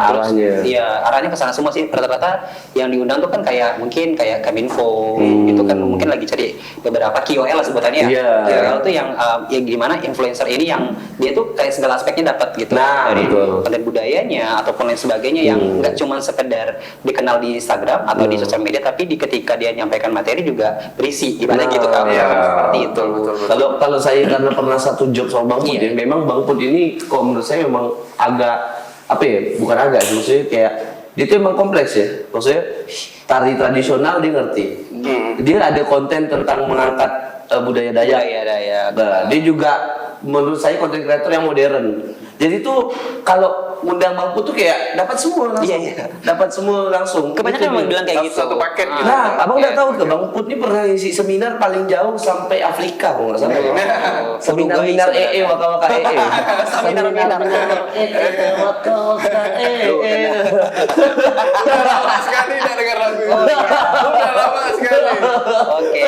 Terus, arahnya. iya, arahnya ke sana semua sih. Rata-rata yang diundang tuh kan kayak mungkin kayak Kominfo, itu kan mungkin lagi cari beberapa KOL lah sebutannya. Iya. KOL tuh yang ya gimana influencer ini yang dia tuh kayak segala aspeknya dapat gitu. Nah, Dari betul. konten budayanya ataupun lain sebagainya yang nggak cuma sekedar dikenal di Instagram atau di sosial media, tapi ketika dia nyampaikan materi juga berisi ibaratnya Nah, gitu kan. iya, Seperti itu. betul. Kalau saya karena pernah satu job sama Bang Put Iya. ya, memang Bang Put ini kok menurut saya memang agak apa ya, bukan agak sih, maksudnya kayak dia itu emang kompleks ya, maksudnya tari tradisional dia ngerti, dia ada konten tentang mengangkat budaya Dayak. Budaya Dayak. Nah, dia juga menurut saya konten kreator yang modern. Jadi tuh kalau undang Bang Put tuh kayak dapat semua langsung, Iya. dapat semua langsung. Kebanyakan Itu memang dia. bilang kayak gitu. Satu paket gitu. Nah, abang udah Oke. tahu ke Bang Put ini pernah ngisi seminar paling jauh sampai Afrika, kalau nggak salah. Seminar-seminar Uruguay, EE waka-waka EE. Seminar-seminar. Waka-waka EE. Udah lama sekali nggak dengar lagu itu. Udah lama sekali. Oke.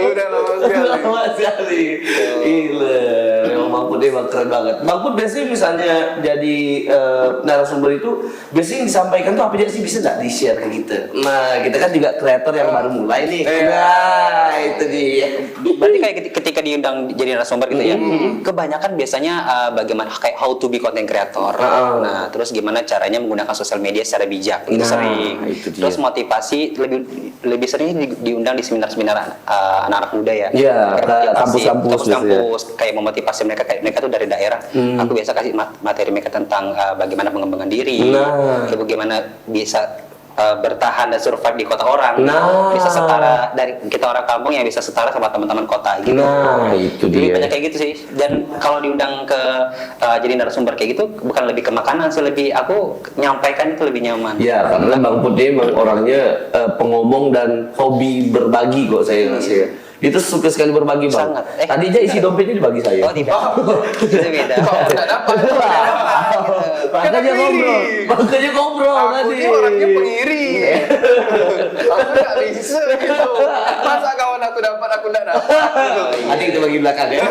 Udah lama sekali. Lama sekali. Gila. Memang Bang Put emang keren banget. Bang Put biasanya misalnya jadi narasumber itu biasanya yang disampaikan tuh apa aja sih, bisa nggak di-share ke kita? Nah, kita kan juga kreator yang baru mulai nih. Iya. Nah, itu dia. Berarti kayak ketika diundang jadi narasumber gitu ya, kebanyakan biasanya bagaimana kayak how to be content creator. Nah, terus gimana caranya menggunakan sosial media secara bijak itu Nah, sering. itu dia. Terus motivasi lebih sering diundang di seminar-seminar anak-anak muda ya. Iya, Kayak ke motivasi, kampus-kampus kampus-kampus, kayak memotivasi mereka, kayak mereka tuh dari daerah. Aku biasa kasih materi mereka tentang bagaimana pengembangan diri, Nah. kayak bagaimana bisa bertahan dan survive di kota orang. Nah. Bisa setara dari kita orang kampung yang bisa setara sama teman-teman kota gitu. Nah, itu Jadi dia. banyak kayak gitu sih. Dan kalau diundang ke jadi narasumber kayak gitu, bukan lebih ke makanan sih, lebih aku nyampaikan itu lebih nyaman. Ya, karena Bang Put dia emang orangnya pengomong dan hobi berbagi kok saya rasa ya. Dia tuh suka sekali berbagi, Bang. Sangat. Tadi aja isi dompetnya dibagi saya. Oh tidak, itu beda. Kok nggak dapat? Makanya Kan ngobrol. iri. Makanya ngobrol Aku tadi. ini orangnya pengiri. Aku nggak bisa gitu. Masa kawan aku dapat, aku nggak dapat. Nanti kita bagi belakang ya.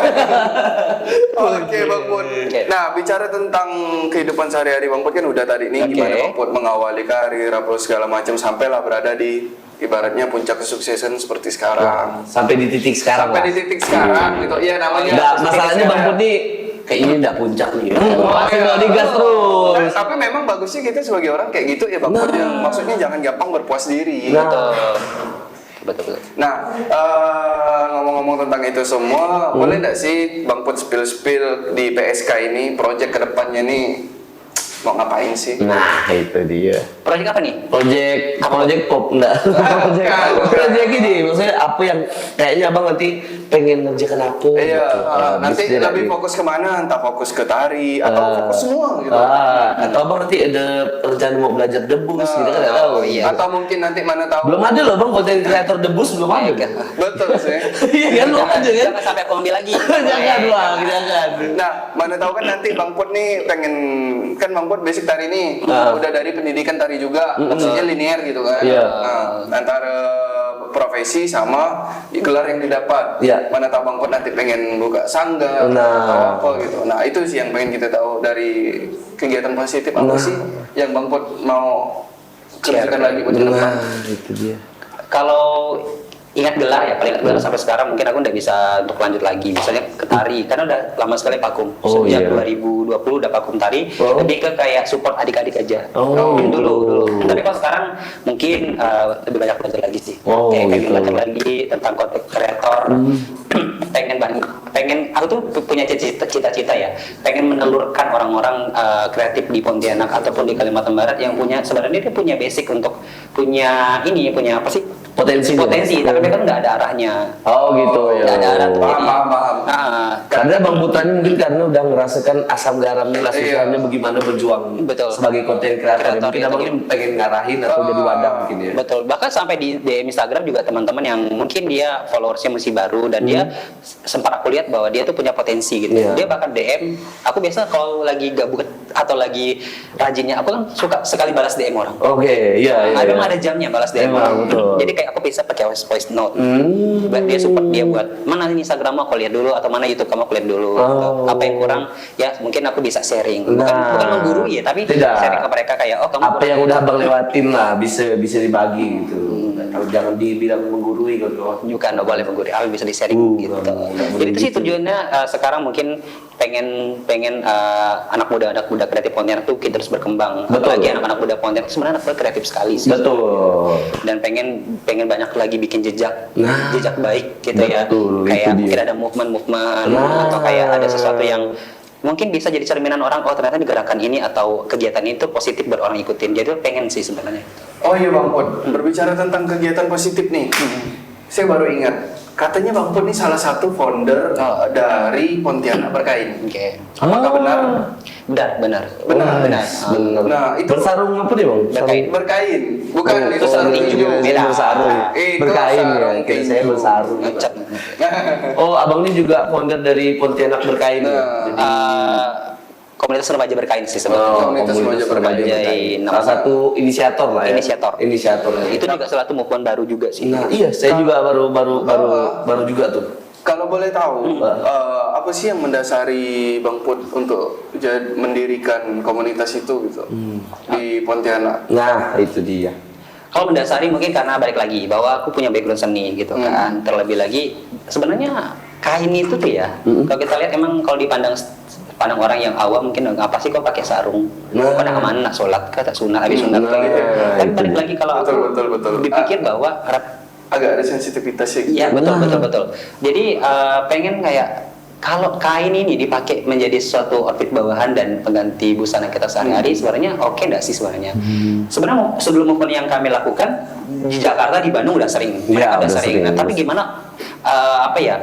Oke, Bang Put. Nah, bicara tentang kehidupan sehari-hari Bang Put kan udah tadi nih Oke. gimana Bang Put mengawali karir apa segala macam sampailah berada di ibaratnya puncak kesuksesan seperti sekarang. Sampai di titik sekarang. Sampai di titik sekarang gitu. Iya namanya. Nggak, titik masalahnya Bang sekarang. Put nih kayak ini enggak puncak nih. Oh, Masih iya. mau digas terus. Nah, tapi memang bagusnya kita sebagai orang kayak gitu ya Bang Put. Nah. Yang maksudnya jangan gampang berpuas diri. Nah. Betul. Nah, ngomong-ngomong tentang itu semua, boleh nggak sih Bang Put spill-spill di PSK ini, project kedepannya nih mau ngapain sih? Nah, itu dia. Proyek apa nih? Project pop enggak? Project gini, maksudnya apa yang kayaknya Abang nanti pengen ngerjakan apa Iya, gitu. nanti Bisa lebih dari- fokus kemana? Entah fokus ke tari atau fokus semua gitu. atau Abang nanti ada rencana mau belajar debus gitu kan nggak tahu. iya. Atau mungkin nanti mana tahu. Belum ada loh Bang konten kreator debus belum ada. Betul sih. Iya kan lu aja kan. Jangan sampai aku ambil lagi. Jangan Bang, jangan. Nah, mana tahu kan nanti Bang Put nih pengen, kan Bang Put basic tari nih, udah dari pendidikan tari juga, maksudnya linear gitu kan. Iya. Nah, antara profesi sama gelar yang didapat. Iya. Mana tahu Bang Put nanti pengen buka sangga atau apa gitu. Nah, itu sih yang pengen kita tahu dari kegiatan positif apa sih yang Bang Put mau kerjakan lagi buat ke depan. Nah, itu dia. Kalau ingat gelar ya, paling ingat gelar sampai sekarang mungkin aku udah bisa untuk lanjut lagi. Misalnya ke tari, karena udah lama sekali vakum. Oh, Sejak iya. 2020 udah vakum tari, Oh. lebih ke kayak support adik-adik aja. Oh. Dulu. Tapi kalau sekarang mungkin lebih banyak belajar lagi sih. Oh, kayak gitu. belajar lagi tentang konten kreator. pengen aku tuh punya cita-cita ya, pengen menelurkan orang-orang kreatif di Pontianak ataupun di Kalimantan Barat yang punya, sebenarnya dia punya basic untuk punya apa sih, Potensi. tapi mereka nggak ada arahnya. Oh gitu ya. Nggak ada arah tuh. Paham. Karena Bang Putra ini mungkin karena udah ngerasakan asam garamnya lah, susahnya bagaimana berjuang Betul. sebagai konten kreator. Mungkin itu. Abang ini pengen ngarahin atau jadi wadah mungkin ya. Betul, bahkan sampai di DM Instagram juga teman-teman yang mungkin dia followersnya masih baru dan dia sempat aku lihat bahwa dia tuh punya potensi gitu. Iya. Dia bahkan DM, aku biasa kalau lagi gabut atau lagi rajinnya, aku kan suka sekali balas DM orang. Oke, iya. Memang ada jamnya balas DM Emang, orang. betul. Jadi kayak aku bisa pakai voice note. Dia support dia buat mana ini Instagram aku lihat dulu atau mana YouTube kamu aku lihat dulu. Oh. Apa yang kurang ya mungkin aku bisa sharing. Bukan menggurui ya, tapi Tidak. sharing ke mereka kayak kamu Apa kurang yang udah Abang lewatin lah bisa dibagi gitu. Kalau jangan dibilang menggurui gitu. juga nggak boleh menggurui, hal bisa di sharing gitu. nggak boleh Jadi itu sih gitu. tujuannya sekarang mungkin pengen anak muda kreatif Pontianak tuh kita terus berkembang. Betul. Apalagi anak-anak muda Pontianak sebenarnya anak muda kreatif sekali sih. Betul. Dan pengen banyak lagi bikin jejak baik gitu ya. Betul, itu Kayak dia. mungkin ada movement atau kayak ada sesuatu yang mungkin bisa jadi cerminan orang, oh ternyata di gerakan ini atau kegiatan itu positif buat orang ikutin. Jadi pengen sih sebenarnya. Oh iya Bang Put, berbicara tentang kegiatan positif nih, saya baru ingat, katanya Bang Put ini salah satu founder dari Pontianak Berkain. Oke. Apakah benar? Benar. Benar. Benar. Nah, itu Bersarung apa nih Bang? Berkain. Berkain, bukan Oh, itu sarung sarung tinju. tinju. Beda. Bersarung. Itu Berkain ya. sarung Kayak saya tinju. bersarung. Ngecat. Oh, Abang ini juga founder dari Pontianak Berkain. Nah. Jadi, Komunitas remaja berkain sih sebenarnya. Komunitas remaja berkain. Jadi Salah satu inisiator lah ya. Inisiator. ya. Itu juga salah satu movement baru juga sih. Nah, iya, saya juga baru juga tuh. Kalau boleh tahu, apa sih yang mendasari Bang Put untuk mendirikan komunitas itu gitu di Pontianak? Nah, itu dia. Kalau mendasari mungkin karena balik lagi bahwa aku punya background seni gitu kan. Terlebih lagi sebenarnya kain itu tuh ya. Kalau kita lihat emang kalau dipandang orang yang awam mungkin apa sih kok pakai sarung? Pada amanah sholat kata sunat habis sunat kayak gitu. Tapi balik lagi kalau aku Betul. dipikir bahwa Agak ada sensitivitasnya gitu. iya betul. Jadi pengen kayak kalau kain ini dipakai menjadi suatu outfit bawahan dan pengganti busana kita sehari-hari, sebenarnya oke nggak sih sebenarnya? Sebenarnya sebelum movement yang kami lakukan di Jakarta, di Bandung udah sering, Iya, udah udah sering. sering. Nah, tapi gimana apa ya?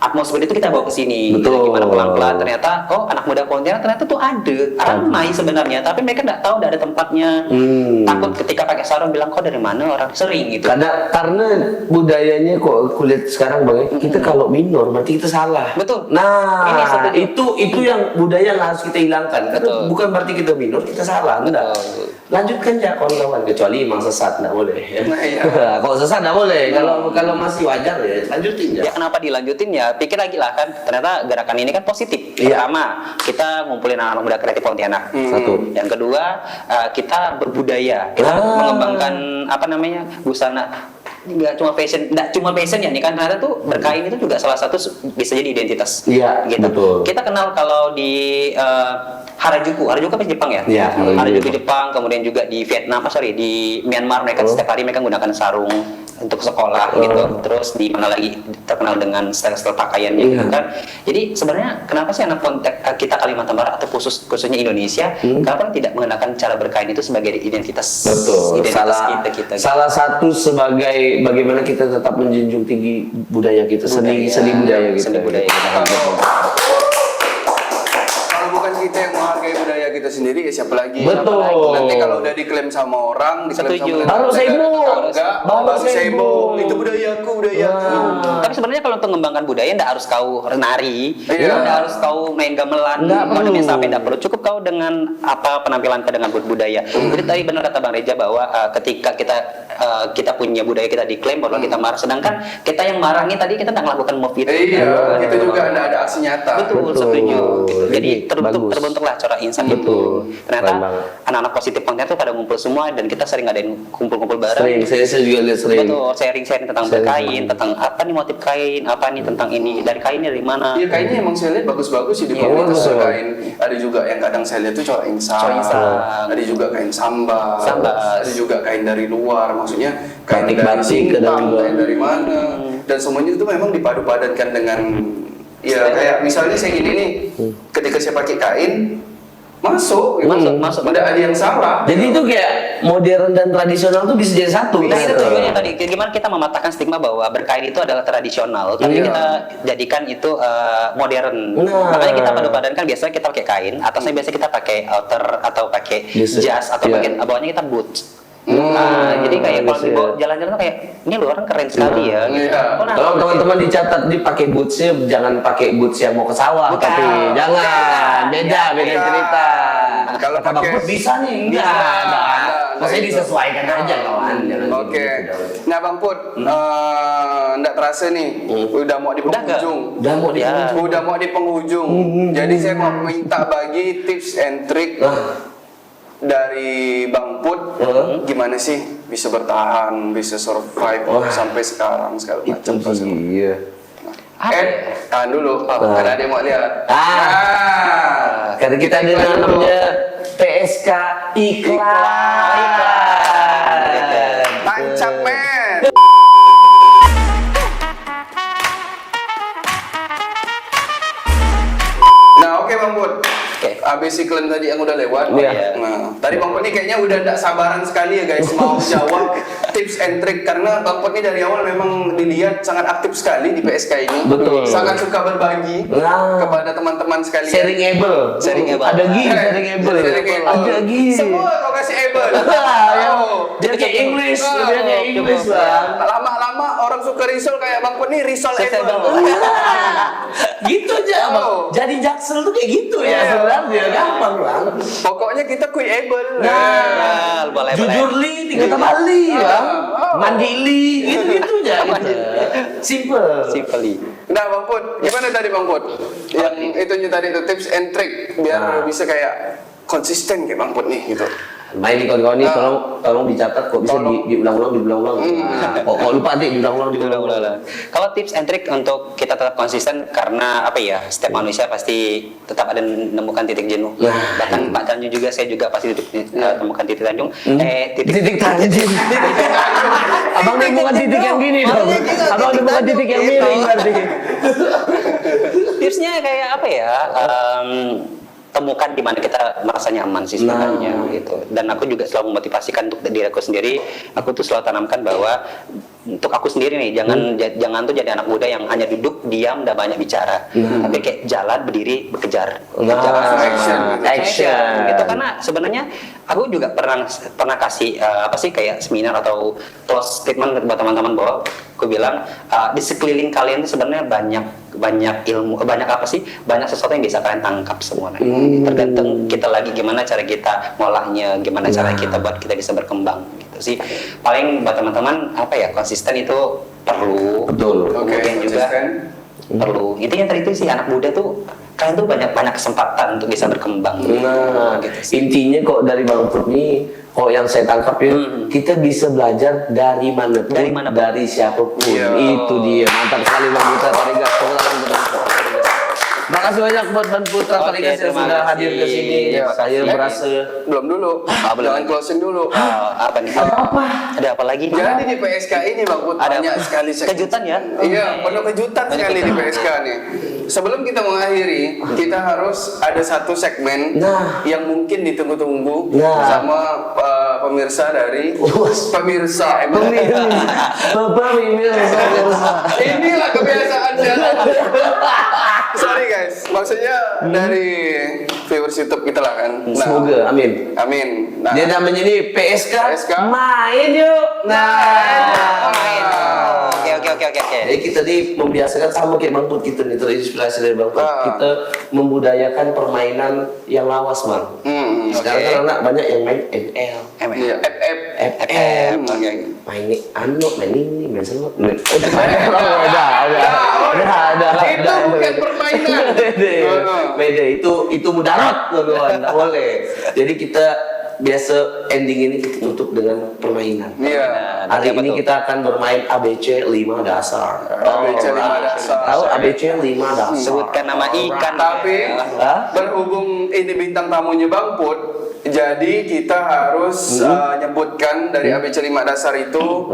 Atmosfer itu kita bawa ke sini. Betul. Gimana pelan-pelan ternyata anak muda Pontianak ternyata tuh ada ramai sebenarnya, tapi mereka nggak tahu nggak ada tempatnya. Takut ketika pakai sarung bilang kok dari mana orang sering gitu. Karena budayanya kok kulit sekarang Bang, kita kalau minor berarti kita salah. Betul. Nah, Ini satu itu yang budaya yang harus kita hilangkan. Karena Betul. bukan berarti kita minor kita salah. Enggak. Betul. Lanjutkan ya kawan-kawan, kecuali emang sesat enggak boleh. Nah, iya. Kalau sesat enggak boleh. Kalau masih wajar ya lanjutin ya. Ya kenapa dilanjutin ya? Pikir lagi lah kan. Ternyata gerakan ini kan positif. Iya. Pertama, kita ngumpulin anak muda kreatif Pontianak. Satu. Yang kedua, kita berbudaya. Kita mengembangkan busana. Nggak cuma fashion ya, ini kan ternyata tuh berkain itu juga salah satu bisa jadi identitas. Iya, gitu. betul. Kita kenal kalau di Harajuku kan Jepang ya. Iya, Harajuku Jepang, kemudian juga di Vietnam, di Myanmar mereka setiap hari mereka menggunakan sarung untuk sekolah gitu. Terus di mana lagi terkenal dengan style-style pakaiannya gitu kan. Jadi sebenarnya kenapa sih anak kita Kalimantan Barat atau khususnya Indonesia, kenapa tidak mengenakan cara berkain itu sebagai identitas? Betul. Identitas kita. Salah satu sebagai bagaimana kita tetap menjunjung tinggi budaya kita, seni budaya kita. Seni budaya kita. Kalau bukan kita yang menghargai budaya kita sendiri ya siapa lagi? Betul. Nanti kalau udah diklaim sama orang, diklaim Setuju. sama Baru sibuk. baru sibuk. Itu budayaku. Tapi sebenarnya kalau untuk mengembangkan budaya nggak harus kau nari, Iya. nggak harus kau main gamelan, kau dengan sampai nggak perlu. Cukup kau dengan apa penampilan kau dengan budaya. Jadi tadi benar kata Bang Reja bahwa ketika kita punya budaya kita diklaim bahwa kita marah, sedangkan kita yang marah nih tadi kita nggak melakukan move itu. Iya, itu juga ada aksi nyata. Betul, setuju. Gitu. Jadi Bagus. terbentuklah Cora Insan itu. Betul. Ternyata Keren banget. anak-anak positif konten tuh pada ngumpul semua dan kita sering ngadain kumpul-kumpul bareng. Saya juga lihat sering. Betul, sharing-sharing tentang berkain, tentang apa nih motif kain, apa nih tentang ini, dari kainnya dari mana. Iya, kayaknya emang saya lihat bagus-bagus sih di Iya, komunitas bagus. kain. Ada juga yang kadang saya lihat tuh cowok insang. Cowok insang. Ada juga kain sambas. Sambas. Ada juga kain dari luar, maksudnya kain Batik-batik dari ke dalam Sintang, luar. kain dari mana. Dan semuanya itu memang dipadu-padankan dengan ya kayak misalnya saya gini nih, ketika saya pakai kain masuk, gitu. Masuk. Tidak ada yang salah. Jadi itu kayak modern dan tradisional tuh bisa jadi satu. Nah itu ternyata. tujuannya tadi, gimana kita mematahkan stigma bahwa berkain itu adalah tradisional, tapi Iya. kita jadikan itu modern. Nah. Makanya kita padu-padankan biasanya kita pakai kain, atasnya biasanya kita pakai outer atau pakai Bisa. jas atau Iya. bagian bawahnya kita boots. Jadi kayak kalau bisa. dibawa jalan-jalan tuh kayak ini lu orang keren sekali ya. Gitu. Iya. Oh, nah, Tolong teman-teman dicatat dipakai bootsnya, jangan pakai boots yang mau ke sawah, Bukan. tapi jangan beda Iya. cerita. Kalau Kata Bang pakai- Put bisa nih, enggak Bisa. ada. Nah, Maksudnya itu. disesuaikan aja kawan. Jangan Oke. gitu. Nah, Bang Put, nggak terasa nih, udah mau di Udah nggak? penghujung. Udah mau di Ya. Udah mau di penghujung. Jadi saya mau minta bagi tips and trick dari Bang Put, gimana sih bisa bertahan, bisa survive sampai sekarang segala macam. Iya. Tahan dulu, karena ada yang mau lihat. Karena kita ada Iklan dulu. namanya PSK iklan. Tancap men. Nah, oke Bang Put. Oke. Abis iklan tadi yang udah lewat. Iya. Nah, tadi Bang Put ini kayaknya udah tidak sabaran sekali ya guys mau jawab tips and trick karena Bang Put ini dari awal memang dilihat sangat aktif sekali di PSK ini. Betul. Sangat suka berbagi Nah. kepada teman-teman sekalian. Sharingable. Sharingable. Ada Gi, Eh, sharingable. sharingable. Ada Gi. Semua kau kasih able. Dia kayak English, Oh, dia kayak English Bang. Lama-lama orang suka risol kayak Bang Put nih risol able. Gitu aja Bang. Oh. Jadi jaksel tuh kayak gitu ya Iya. sebenarnya, gampang Bang. Pokoknya kita able. Nah, boleh. jujur li, tiga Bali Bang. Oh. Mandi li, gitu-gitu aja gitu. Simple. Simply. Nah Bang Put, gimana tadi Bang Put? Yang itunya tadi itu tips and trick biar bisa kayak konsisten kayak Bang Put nih gitu. Main di kawan-kawan ini tolong dicatat kok bisa Tolong. diulang-ulang. Nah, kok lupa nanti diulang-ulang. Kalau tips and trick untuk kita tetap konsisten karena apa ya, setiap manusia pasti tetap ada menemukan titik jenuh. Nah. Bahkan Pak Tanjung juga, saya juga pasti menemukan titik Tanjung. Titik tanjung. Abang nemukan titik yang gini dong. Abang nemukan titik yang miring berarti. Tipsnya kayak apa ya? Temukan di mana kita merasa nyaman sih sebenarnya gitu. Dan aku juga selalu memotivasikan untuk diri aku sendiri. Aku tuh selalu tanamkan bahwa untuk aku sendiri nih jangan tuh jadi anak muda yang hanya duduk diam dan banyak bicara. Tapi kayak jalan berdiri bekejar. Action gitu. Karena sebenarnya aku juga pernah kasih apa sih kayak seminar atau close statement buat teman-teman bahwa aku bilang di sekeliling kalian itu sebenarnya banyak ilmu, banyak apa sih, banyak sesuatu yang bisa kalian tangkap semuanya. Tergantung kita lagi gimana cara kita ngolahnya, gimana cara kita buat kita bisa berkembang gitu sih. Paling buat teman-teman apa ya, konsisten itu perlu. Betul. Kemudian juga perlu. Intinya tadi itu sih, anak muda tuh kalian tuh banyak kesempatan untuk bisa berkembang. Nah, gitu sih. intinya kok dari Bang Put nih, kok yang saya tangkap ya, kita bisa belajar dari mana pun, Dari manapun. dari siapapun. Iya. Itu dia, mantap sekali Bang Putra Tarigas. Makasih banyak buat Bang Putra Oke, Tarigas yang terima sudah kasih. hadir ke sini. Terima Saya kasih. merasa Belum dulu. Belum. Jangan closing dulu. Apa nih? Ada apa lagi? Jadi di PSK ini Bang Put Ada banyak apa? sekali Kejutan ya? Iya, penuh kejutan sekali di PSK nih. Sebelum kita mengakhiri, kita harus ada satu segmen Nah. yang mungkin ditunggu-tunggu Nah. sama pemirsa dari Luas. pemirsa. Bapak Mimil, Inilah kebiasaan jalan. Sorry guys. Maksudnya dari viewers YouTube kita lah kan. Nah, Semoga, amin. amin. Nah, Dia namanya ini PSK, PSK. main yuk. Nah, Main. Oke. Jadi kita nih membiasakan sama kayak Bang Put kita nih, terinspirasi dari Bang Put. Ah. Kita membudayakan permainan yang lawas, Bang. Sekarang kan anak banyak yang main ML, Iya, FF. FF, Oke. main ini, main slot. Udah. Itu bukan permainan. Beda, itu mudarat, teman-teman. Nggak boleh. Jadi kita biasa ending ini kita tutup dengan permainan. Iya. Hari Apa ini tuh? kita akan bermain ABC 5 dasar. ABC 5 dasar. Tahu ABC 5 dasar? Sebutkan nama ikan. Tapi Hah? berhubung ini bintang tamunya Bang Put, jadi kita harus nyebutkan dari ABC 5 dasar itu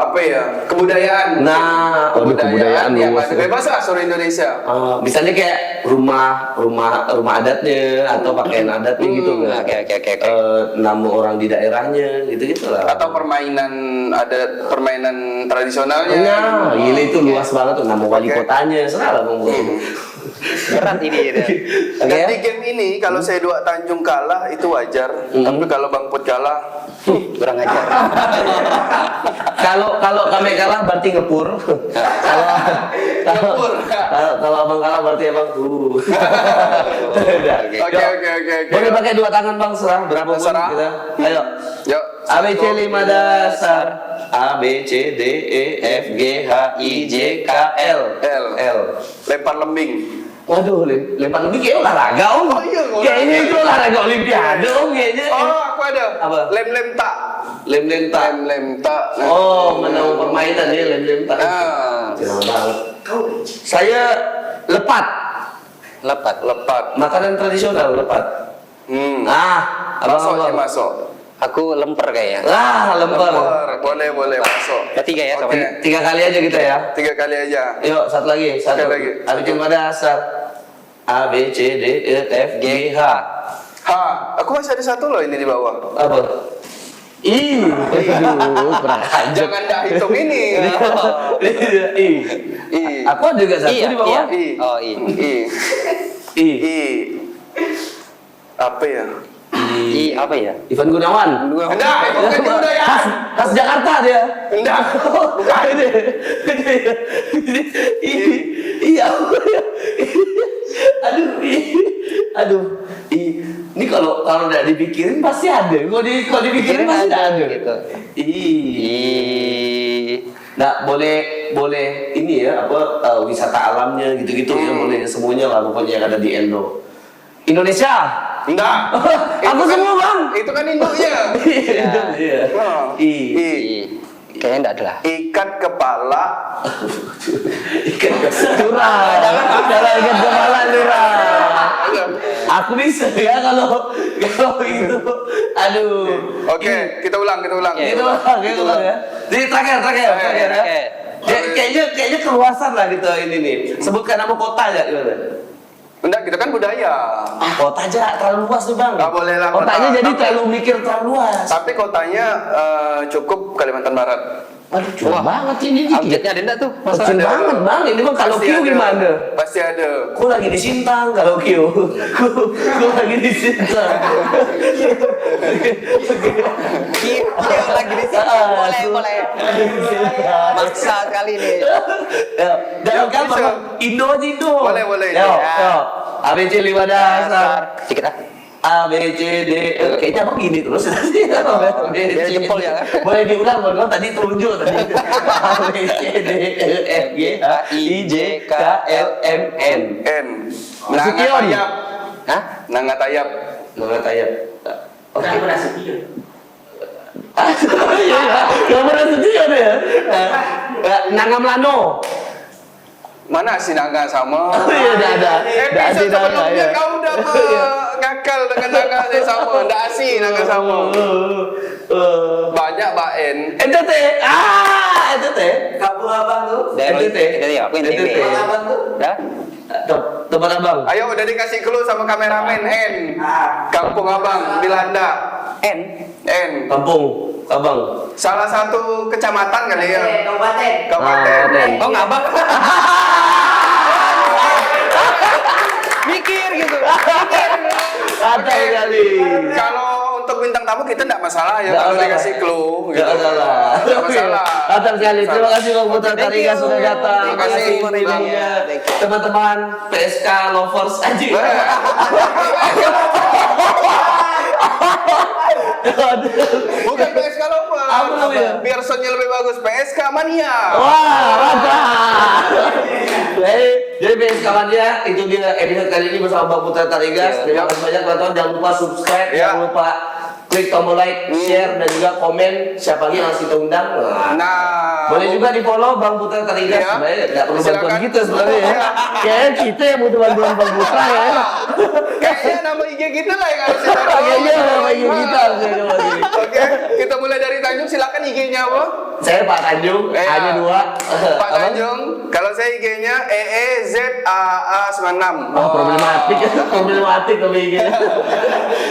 apa ya? Kebudayaan. Nah, waduh, kebudayaan yang luas. ada bahasa seluruh Indonesia. Misalnya kayak rumah adatnya atau pakaian adatnya gitu nggak? Oke. Nama orang di daerahnya gitu lah. Atau permainan tradisionalnya. Nah, gila itu luas banget tuh, nama wali Oke. kotanya, salah Bang Bro. Berat ini. Oke Dan ya? di game ini kalau saya dua Tanjung kalah itu wajar, tapi kalau Bang Put kalah, Kurang ajar. Kalau kami kalah berarti ngepur. Ngepur. Kalau abang kalah berarti abang tuh. Udah. Oke. Boleh pakai dua tangan Bang, serah berapa pun Serah. kita. Ayo. Yuk. ABC 5 dasar. A B C D E F G H I J K L. L. Lempar lembing. Waduh, lempar lebih kayak olahraga om. Oh iya, olahraga. Kayaknya itu olahraga olimpiade om kayaknya. Oh, aku ada. Apa? Lem tak. Lem tak. Lem tak. Oh, menang permainan ya lem tak. Nah. Jangan banget. Saya lepat. Lepat. Makanan tradisional lepat. Masuk abang. masuk. Aku lemper kayaknya. Lemper. Boleh masuk. Ketiga ya, Oke. sobat. 3 kali aja kita ya. 3 kali aja. Yuk, satu lagi. Sekali lagi. ABC pada dasar. A B C D E F G H. Aku masih ada satu loh ini di bawah. Apa? Kurang aja. Jangan dah hitung ini. I. Aku juga satu Iya, di bawah. iya. Oh, I. I. Apa ya? I apa ya? Ivan Gunawan. Enggak, itu bukan kebudayaan. Khas Jakarta dia. Enggak. Bukan. Iya. Aduh. Ini kalau nggak dipikirin pasti ada. Kalau dipikirin pasti ada. Gitu. Nggak boleh ini ya wisata alamnya gitu-gitu ya boleh semuanya lah pokoknya yang ada di Indo. Indonesia. Enggak. Aku semua bang. Itu kan induknya. Iya. Kayaknya enggak ada lah. Ikat kepala. Ikan curah. Jangan ikan kepala curah. Aku bisa ya kalau itu. Aduh. Oke, kita ulang. Gitu ulang ya. Jadi terakhir ya. Kayaknya keluasan lah gitu ini nih. Sebutkan nama kota aja gimana? Enggak, kita kan budaya. Kota aja terlalu luas tuh bang. Nggak boleh lah, Kotanya kota. jadi Tapi- terlalu mikir terlalu luas. Tapi kotanya cukup Kalimantan Barat. Aduh, cuma banget ini. Update-nya ada enggak tuh? Kecil Ada. banget bang. Ini bang kalau Pasti Q ada. gimana? Pasti ada. Aku lagi di Sintang kalau Q. Aku lagi di Sintang. Iya, lagi di sini. Boleh. Maksa kali nih. Dan kan bisa. bang Indo aja Indo. Boleh. Yo. ABC 5 dasar. Dikit ah. A B C D E. Kayaknya abang gini terus tadi. Biar jempol ya. Boleh diulang bang, tadi telunjuk tadi. A B C D E F G H I J K L M N. N. Nasution. Nangatayap. Hah? Nangatayap. Nama tayap. Oke. Nama Nasution ya. Nangamlano. Mana si naga sama? Iya, udah ada. Episode Udah ada, sebelumnya ya. kau udah ngakal dengan naga saya sama. Nggak asih naga sama. Banyak N. NTT. NTT. Kampung Abang tuh. NTT. Dari aku NTT. Kampung Abang tuh. Dah? Tempat Abang. Ayo udah dikasih clue sama kameramen N. Kampung Abang di Landa. N. N. Kampung Abang. Salah satu kecamatan kali ya. Kabupaten. Kabupaten. Kabupaten. Oh, ngabak. Mikir gitu. Santai kali. Kalau untuk bintang tamu kita enggak masalah ya Nggak kalau masalah. dikasih clue gitu. Nggak masalah. Nggak masalah. Mantap sekali. Terima kasih Bang Putra Thank Tariga you. sudah datang. Terima kasih, Terima kasih Bang. ilmunya. Thank you. Teman-teman PSK lovers aja. Bukan PSK Lover. Apa namanya? Biar soundnya lebih bagus PSK Mania. Wah, mantap. Jadi PSK Mania itu dia episode kali ini bersama Bang Putra Tarigas. Terima kasih banyak teman-teman. Jangan lupa subscribe, Ya. jangan lupa klik tombol like, share dan juga komen siapa lagi yang harus kita undang. Nah, Boleh juga di follow Bang Putra Tarigas. Iya. Sebenarnya nggak perlu Silakan. bantuan kita sebenarnya ya. Kayaknya kita yang butuh bantuan Bang Putra ya. kayaknya nama IG kita lah yang harus ditaruh. Kayaknya bagi kita harusnya coba gini. Oke, kita mulai dari Tanjung. Silakan IG-nya apa? Saya Pak Tanjung, hanya 2. Pak Tanjung. Kalau saya IG-nya EEZAA96. Wah, problematik tapi IG-nya.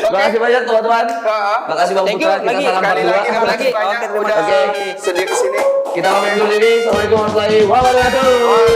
Terima kasih banyak teman-teman. Terima kasih Bang Thank you. Putra. Kita Lagi. salam Sekali berdua. lagi terima kasih banyak Oke, terima udah kasih. sedia kesini. Kita pamit dulu diri. Assalamualaikum warahmatullahi wabarakatuh.